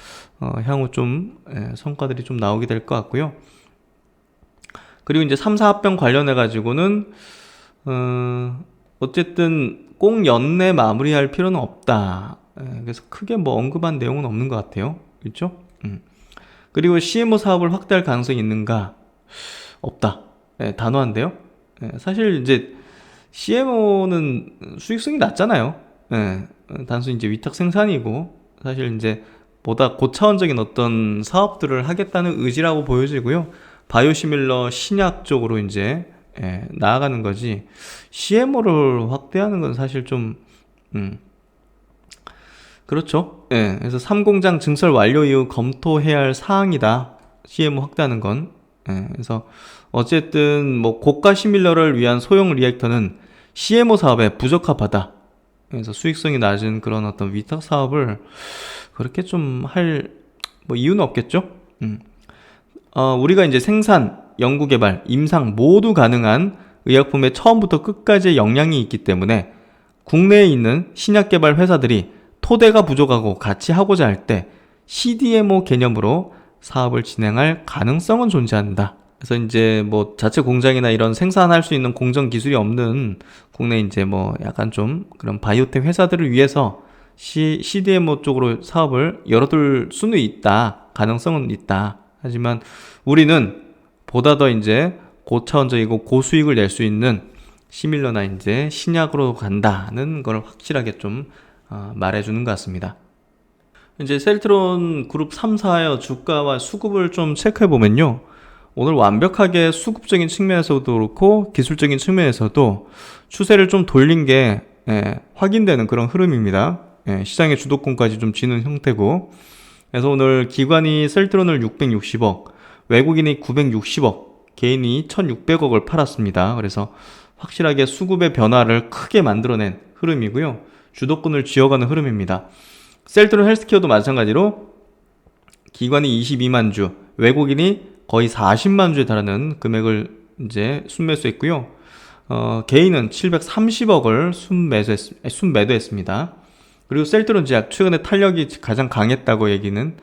향후 좀 성과들이 좀 나오게 될 것 같고요. 그리고 이제 3사 합병 관련해 가지고는 어쨌든 꼭 연내 마무리할 필요는 없다. 그래서 크게 뭐 언급한 내용은 없는 것 같아요. 그렇죠? 그리고 CMO 사업을 확대할 가능성이 있는가? 없다. 단호한데요. 사실 이제 CMO는 수익성이 낮잖아요. 단순히 이제 위탁 생산이고 사실 이제 보다 고차원적인 어떤 사업들을 하겠다는 의지라고 보여지고요. 바이오시밀러 신약 쪽으로 이제 나아가는 거지 CMO를 확대하는 건 사실 좀 그렇죠. 그래서 3공장 증설 완료 이후 검토해야 할 사항이다. CMO 확대하는 건. 그래서 어쨌든 뭐 고가 시밀러를 위한 소형 리액터는 CMO 사업에 부적합하다. 그래서 수익성이 낮은 그런 어떤 위탁 사업을 그렇게 좀 할 뭐 이유는 없겠죠. 우리가 이제 생산, 연구개발, 임상 모두 가능한 의약품에 처음부터 끝까지의 역량이 있기 때문에 국내에 있는 신약개발 회사들이 토대가 부족하고 같이 하고자 할 때 CDMO 개념으로 사업을 진행할 가능성은 존재한다. 그래서 이제 뭐 자체 공장이나 이런 생산할 수 있는 공정 기술이 없는 국내 이제 뭐 약간 좀 그런 바이오텍 회사들을 위해서 CDMO 쪽으로 사업을 열어둘 수는 있다. 가능성은 있다. 하지만 우리는 보다 더 이제 고차원적이고 고수익을 낼 수 있는 시밀러나 이제 신약으로 간다는 걸 확실하게 좀 말해주는 것 같습니다. 이제 셀트론 그룹 3사의 주가와 수급을 좀 체크해보면요. 오늘 완벽하게 수급적인 측면에서도 그렇고 기술적인 측면에서도 추세를 좀 돌린 게 확인되는 그런 흐름입니다. 시장의 주도권까지 좀 쥐는 형태고, 그래서 오늘 기관이 셀트론을 660억, 외국인이 960억, 개인이 1600억을 팔았습니다. 그래서 확실하게 수급의 변화를 크게 만들어낸 흐름이고요. 주도권을 쥐어가는 흐름입니다. 셀트론 헬스케어도 마찬가지로 기관이 22만 주, 외국인이 거의 40만 주에 달하는 금액을 이제 순매수했고요. 개인은 730억을 순매도했습니다. 그리고 셀트론 제약, 최근에 탄력이 가장 강했다고 얘기는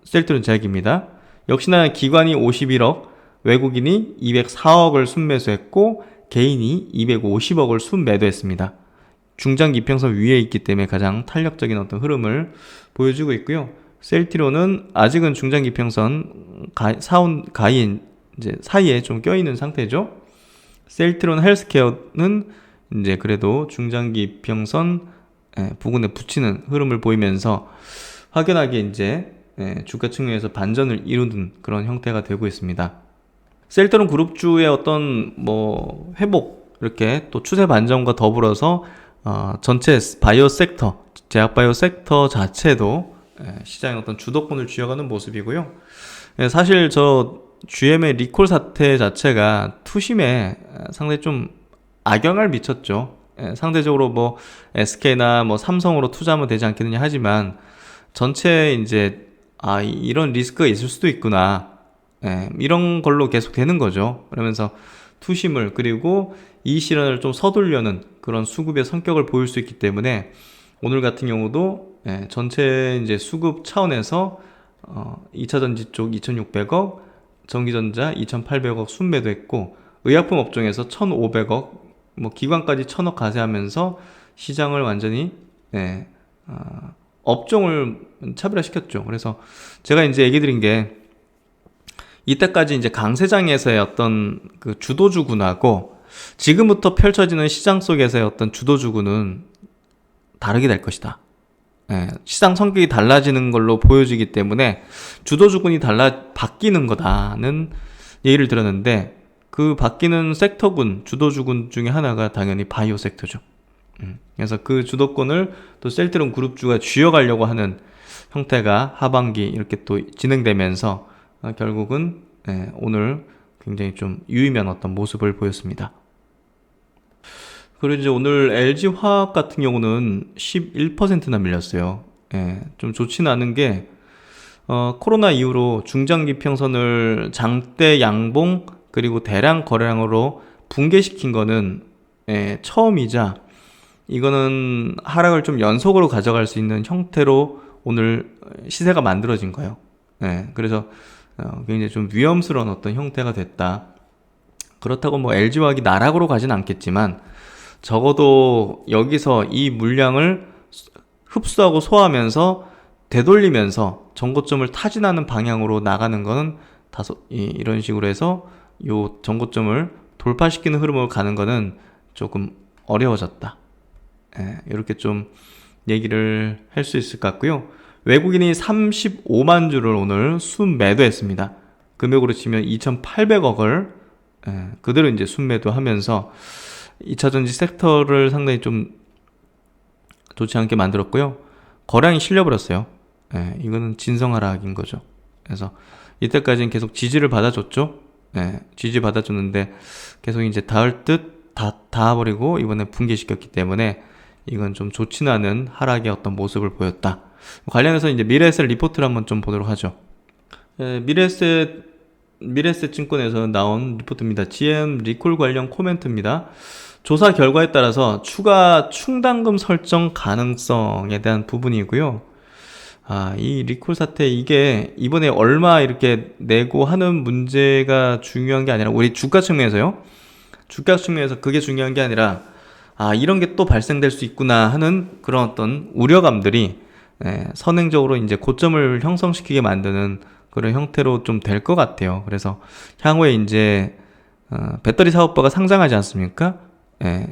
셀트론 제약입니다. 역시나 기관이 51억, 외국인이 204억을 순매수했고 개인이 250억을 순매도했습니다. 중장기 이평선 위에 있기 때문에 가장 탄력적인 어떤 흐름을 보여주고 있고요. 셀트론은 아직은 중장기 이평선 가인 이제 사이에 좀 껴있는 상태죠. 셀트론 헬스케어는 이제 그래도 중장기 이평선 부근에 붙이는 흐름을 보이면서 확연하게 이제 주가 측면에서 반전을 이루는 그런 형태가 되고 있습니다. 셀트론 그룹주의 어떤 뭐 회복, 이렇게 또 추세 반전과 더불어서 전체 바이오 섹터, 제약 바이오 섹터 자체도 시장의 어떤 주도권을 쥐어가는 모습이고요. 사실 저 GM의 리콜 사태 자체가 투심에 상당히 좀 악영향을 미쳤죠. 상대적으로 뭐 SK나 뭐 삼성으로 투자하면 되지 않겠느냐 하지만 전체 이제 이런 리스크가 있을 수도 있구나, 이런 걸로 계속 되는 거죠. 그러면서 투심을, 그리고 이 실현을 좀 서두르려는 그런 수급의 성격을 보일 수 있기 때문에 오늘 같은 경우도 전체 이제 수급 차원에서 2차전지 쪽 2,600억, 전기전자 2,800억 순매도했고, 의약품 업종에서 1,500억, 뭐 기관까지 1,000억 가세하면서 시장을 완전히 업종을 차별화시켰죠. 그래서 제가 이제 얘기 드린 게, 이때까지 이제 강세장에서의 어떤 그 주도주군하고 지금부터 펼쳐지는 시장 속에서의 어떤 주도주군은 다르게 될 것이다. 시장 성격이 달라지는 걸로 보여지기 때문에 주도주군이 바뀌는 거다는 얘기를 들었는데, 그 바뀌는 섹터군, 주도주군 중에 하나가 당연히 바이오 섹터죠. 그래서 그 주도권을 또 셀트론 그룹주가 쥐어가려고 하는 형태가 하반기 이렇게 또 진행되면서 결국은 오늘 굉장히 좀 유의미한 어떤 모습을 보였습니다. 그리고 이제 오늘 LG화학 같은 경우는 11%나 밀렸어요. 좀 좋지는 않은 게, 코로나 이후로 중장기평선을 장대 양봉 그리고 대량 거래량으로 붕괴시킨 거는 처음이자, 이거는 하락을 좀 연속으로 가져갈 수 있는 형태로 오늘 시세가 만들어진 거예요. 그래서 굉장히 좀 위험스러운 어떤 형태가 됐다. 그렇다고 뭐 LG화학이 나락으로 가진 않겠지만 적어도 여기서 이 물량을 흡수하고 소화하면서 되돌리면서 정고점을 타진하는 방향으로 나가는 거는 이런 식으로 해서 요 정고점을 돌파시키는 흐름으로 가는 거는 조금 어려워졌다. 이렇게 좀 얘기를 할 수 있을 것 같고요. 외국인이 35만 주를 오늘 순매도했습니다. 금액으로 치면 2,800억을 그대로 이제 순매도하면서 2차전지 섹터를 상당히 좀 좋지 않게 만들었고요. 거량이 실려버렸어요. 이거는 진성하락인 거죠. 그래서 이때까지는 계속 지지를 받아줬죠. 지지 받아줬는데 계속 이제 닿을 듯 닿아버리고 이번에 붕괴시켰기 때문에 이건 좀 좋지는 않은 하락의 어떤 모습을 보였다. 관련해서 이제 미래에셋 리포트를 한번 좀 보도록 하죠. 미래에셋 증권에서 나온 리포트입니다. GM 리콜 관련 코멘트입니다. 조사 결과에 따라서 추가 충당금 설정 가능성에 대한 부분이고요. 이 리콜 사태, 이게 이번에 얼마 이렇게 내고 하는 문제가 중요한 게 아니라 우리 주가 측면에서요. 주가 측면에서 그게 중요한 게 아니라 이런 게 또 발생될 수 있구나 하는 그런 어떤 우려감들이 선행적으로 이제 고점을 형성시키게 만드는 그런 형태로 좀 될 것 같아요. 그래서 향후에 이제 배터리 사업부가 상장하지 않습니까?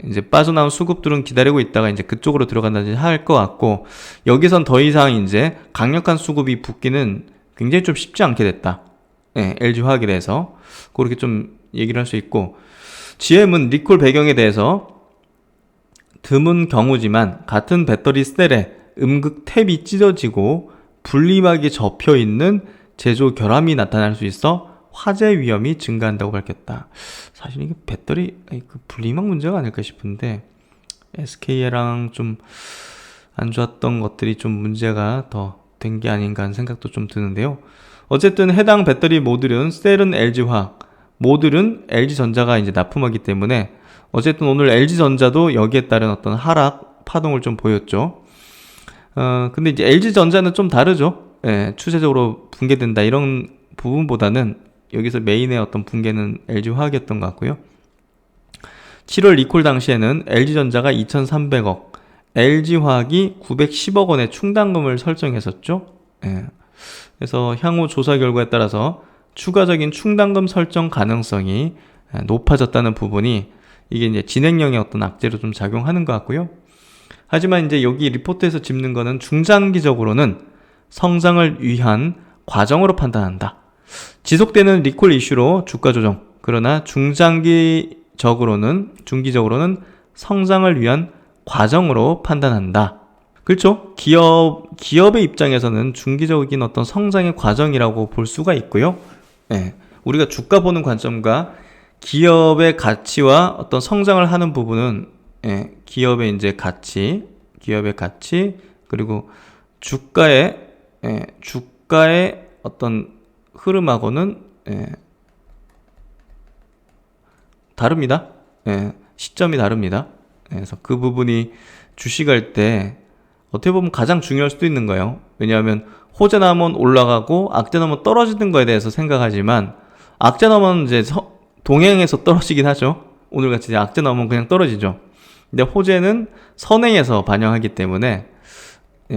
이제 빠져나온 수급들은 기다리고 있다가 이제 그쪽으로 들어간다든지 할 것 같고, 여기선 더 이상 이제 강력한 수급이 붙기는 굉장히 좀 쉽지 않게 됐다. LG화학에 대해서 그렇게 좀 얘기를 할 수 있고, GM은 리콜 배경에 대해서 드문 경우지만 같은 배터리 셀에 음극 탭이 찢어지고 분리막이 접혀있는 제조 결함이 나타날 수 있어 화재 위험이 증가한다고 밝혔다. 사실 이게 배터리 그 분리막 문제가 아닐까 싶은데 SK랑 좀 안 좋았던 것들이 좀 문제가 더 된 게 아닌가 하는 생각도 좀 드는데요. 어쨌든 해당 배터리 모듈은 셀은 LG화학, 모듈은 LG전자가 이제 납품하기 때문에 어쨌든 오늘 LG전자도 여기에 따른 어떤 하락 파동을 좀 보였죠. 근데 이제 LG전자는 좀 다르죠. 추세적으로 붕괴된다 이런 부분보다는 여기서 메인의 어떤 붕괴는 LG화학이었던 것 같고요. 7월 리콜 당시에는 LG전자가 2,300억, LG화학이 910억 원의 충당금을 설정했었죠. 그래서 향후 조사 결과에 따라서 추가적인 충당금 설정 가능성이 높아졌다는 부분이 이게 이제 진행령의 어떤 악재로 좀 작용하는 것 같고요. 하지만 이제 여기 리포트에서 짚는 거는 중장기적으로는 성장을 위한 과정으로 판단한다. 지속되는 리콜 이슈로 주가 조정. 그러나 중기적으로는 성장을 위한 과정으로 판단한다. 그렇죠? 기업의 입장에서는 중기적인 어떤 성장의 과정이라고 볼 수가 있고요. 예, 우리가 주가 보는 관점과 기업의 가치와 어떤 성장을 하는 부분은 기업의 이제 가치, 그리고 주가의 어떤 흐름하고는 다릅니다. 시점이 다릅니다. 그래서 그 부분이 주식할 때 어떻게 보면 가장 중요할 수도 있는 거예요. 왜냐하면 호재 나오면 올라가고 악재 나오면 떨어지는 거에 대해서 생각하지만 악재 나오면 이제 동행해서 떨어지긴 하죠. 오늘같이 이제 악재 나오면 그냥 떨어지죠. 근데 호재는 선행해서 반영하기 때문에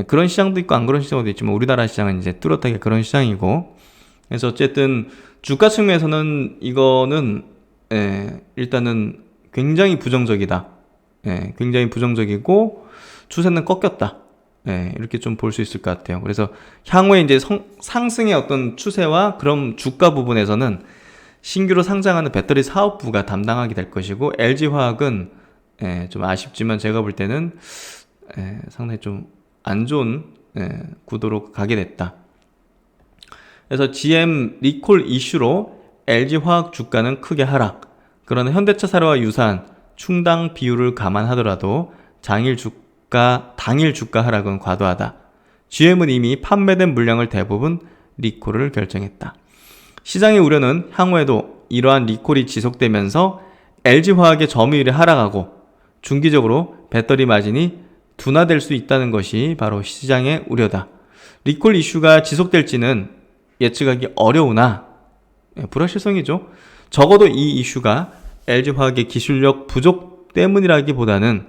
그런 시장도 있고 안 그런 시장도 있지만 우리나라 시장은 이제 뚜렷하게 그런 시장이고, 그래서 어쨌든 주가 측면에서는 이거는 일단은 굉장히 부정적이다. 굉장히 부정적이고 추세는 꺾였다. 이렇게 좀 볼 수 있을 것 같아요. 그래서 향후에 이제 상승의 어떤 추세와 그럼 주가 부분에서는 신규로 상장하는 배터리 사업부가 담당하게 될 것이고, LG화학은 좀 아쉽지만 제가 볼 때는 상당히 좀 안 좋은 구도로 가게 됐다. 그래서 GM 리콜 이슈로 LG화학 주가는 크게 하락. 그러나 현대차 사례와 유사한 충당 비율을 감안하더라도 당일 주가 하락은 과도하다. GM은 이미 판매된 물량을 대부분 리콜을 결정했다. 시장의 우려는 향후에도 이러한 리콜이 지속되면서 LG화학의 점유율이 하락하고 중기적으로 배터리 마진이 둔화될 수 있다는 것이 바로 시장의 우려다. 리콜 이슈가 지속될지는 예측하기 어려우나 불확실성이죠. 적어도 이 이슈가 LG화학의 기술력 부족 때문이라기보다는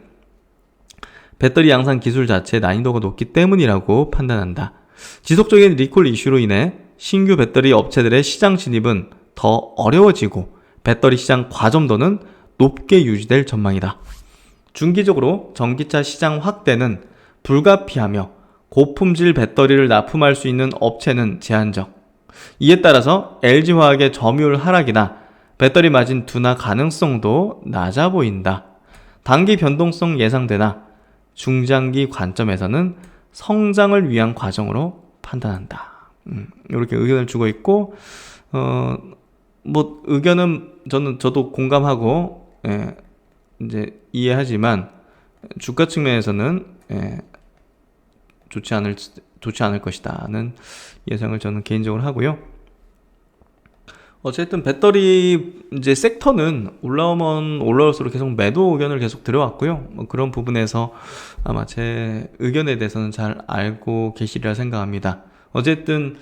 배터리 양산 기술 자체의 난이도가 높기 때문이라고 판단한다. 지속적인 리콜 이슈로 인해 신규 배터리 업체들의 시장 진입은 더 어려워지고 배터리 시장 과점도는 높게 유지될 전망이다. 중기적으로 전기차 시장 확대는 불가피하며 고품질 배터리를 납품할 수 있는 업체는 제한적. 이에 따라서 LG화학의 점유율 하락이나 배터리 마진 둔화 가능성도 낮아 보인다. 단기 변동성 예상되나 중장기 관점에서는 성장을 위한 과정으로 판단한다. 이렇게 의견을 주고 있고, 의견은 저도 공감하고, 이제 이해하지만 주가 측면에서는 좋지 않을 것이다는 예상을 저는 개인적으로 하고요. 어쨌든 배터리 이제 섹터는 올라오면 올라올수록 계속 매도 의견을 계속 들어왔고요. 그런 부분에서 아마 제 의견에 대해서는 잘 알고 계시리라 생각합니다. 어쨌든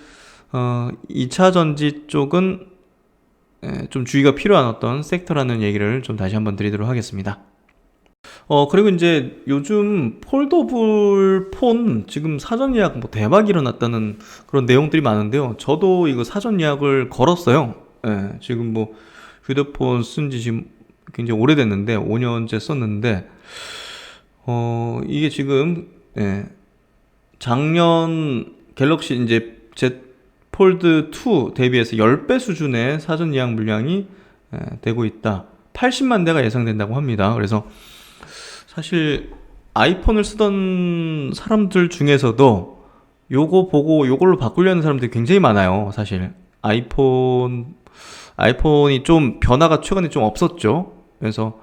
2차 전지 쪽은 좀 주의가 필요한 어떤 섹터라는 얘기를 좀 다시 한번 드리도록 하겠습니다. 그리고 이제 요즘 폴더블 폰 지금 사전 예약 대박 일어났다는 그런 내용들이 많은데요. 저도 이거 사전 예약을 걸었어요. 지금 휴대폰 쓴 지 지금 굉장히 오래됐는데 5년째 썼는데 이게 지금 작년 갤럭시 이제 Z 폴드 2 대비해서 10배 수준의 사전 예약 물량이 되고 있다. 80만 대가 예상된다고 합니다. 그래서 사실 아이폰을 쓰던 사람들 중에서도 요거 보고 요걸로 바꾸려는 사람들이 굉장히 많아요. 사실 아이폰이 좀 변화가 최근에 좀 없었죠. 그래서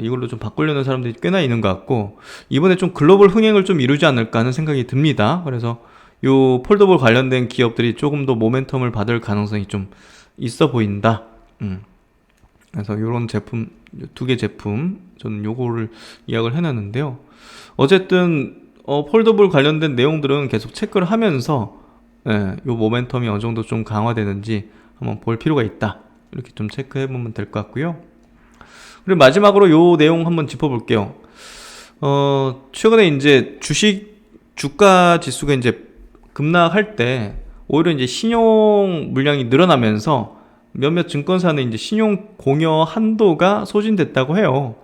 이걸로 좀 바꾸려는 사람들이 꽤나 있는 것 같고, 이번에 좀 글로벌 흥행을 좀 이루지 않을까 하는 생각이 듭니다. 그래서 요 폴더블 관련된 기업들이 조금 더 모멘텀을 받을 가능성이 좀 있어 보인다. 그래서 요런 제품, 2개 제품 저는 요거를 예약을 해놨는데요. 어쨌든 폴더블 관련된 내용들은 계속 체크를 하면서 요 모멘텀이 어느 정도 좀 강화되는지 한번 볼 필요가 있다. 이렇게 좀 체크해 보면 될 것 같고요. 그리고 마지막으로 요 내용 한번 짚어볼게요. 최근에 이제 주가 지수가 이제 급락할 때 오히려 이제 신용 물량이 늘어나면서 몇몇 증권사는 이제 신용 공여 한도가 소진됐다고 해요.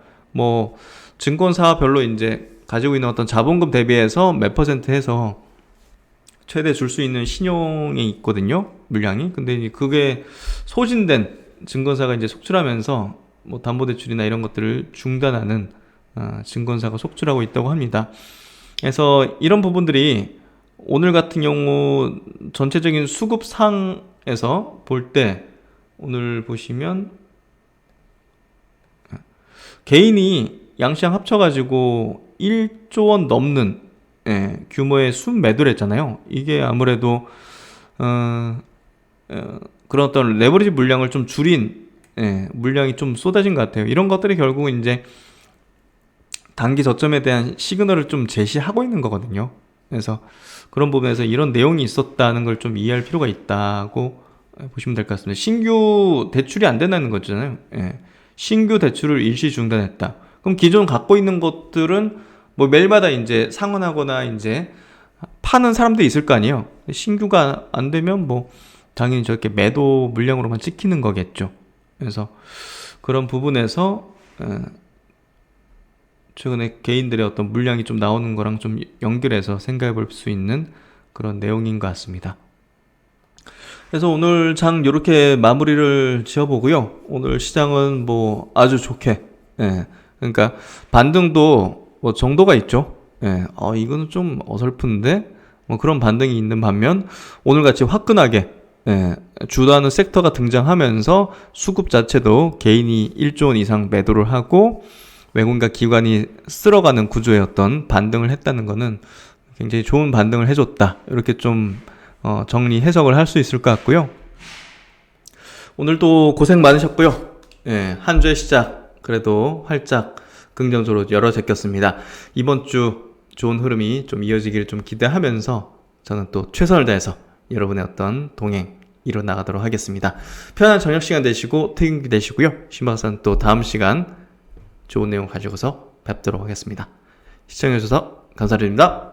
증권사별로 이제 가지고 있는 어떤 자본금 대비해서 몇 퍼센트 해서 최대 줄 수 있는 신용에 있거든요, 물량이. 근데 이제 그게 소진된 증권사가 이제 속출하면서 뭐 담보대출이나 이런 것들을 중단하는 증권사가 속출하고 있다고 합니다. 그래서 이런 부분들이 오늘 같은 경우 전체적인 수급상에서 볼 때 오늘 보시면 개인이 양시장 합쳐가지고 1조 원 넘는 규모의 순매도를 했잖아요. 이게 아무래도 그런 어떤 레버리지 물량을 좀 줄인 물량이 좀 쏟아진 것 같아요. 이런 것들이 결국은 이제 단기 저점에 대한 시그널을 좀 제시하고 있는 거거든요. 그래서 그런 부분에서 이런 내용이 있었다는 걸 좀 이해할 필요가 있다고 보시면 될 것 같습니다. 신규 대출이 안 된다는 거잖아요. 신규 대출을 일시 중단했다. 그럼 기존 갖고 있는 것들은 뭐 매일마다 이제 상환하거나 이제 파는 사람도 있을 거 아니에요. 신규가 안 되면 뭐 당연히 저렇게 매도 물량으로만 찍히는 거겠죠. 그래서 그런 부분에서 최근에 개인들의 어떤 물량이 좀 나오는 거랑 좀 연결해서 생각해 볼 수 있는 그런 내용인 것 같습니다. 그래서 오늘 장 이렇게 마무리를 지어보고요. 오늘 시장은 뭐 아주 좋게, 그러니까 반등도 뭐 정도가 있죠. 이거는 좀 어설픈데 뭐 그런 반등이 있는 반면 오늘같이 화끈하게 주도하는 섹터가 등장하면서 수급 자체도 개인이 1조 원 이상 매도를 하고 외국인과 기관이 쓸어가는 구조의 어떤 반등을 했다는 거는 굉장히 좋은 반등을 해줬다. 이렇게 좀 정리 해석을 할 수 있을 것 같고요. 오늘도 고생 많으셨고요. 한 주의 시작 그래도 활짝 긍정적으로 열어 제꼈습니다. 이번 주 좋은 흐름이 좀 이어지기를 좀 기대하면서 저는 또 최선을 다해서 여러분의 어떤 동행 이뤄나가도록 하겠습니다. 편안한 저녁 시간 되시고 퇴근기 되시고요. 신박사는 또 다음 시간 좋은 내용 가지고서 뵙도록 하겠습니다. 시청해주셔서 감사드립니다.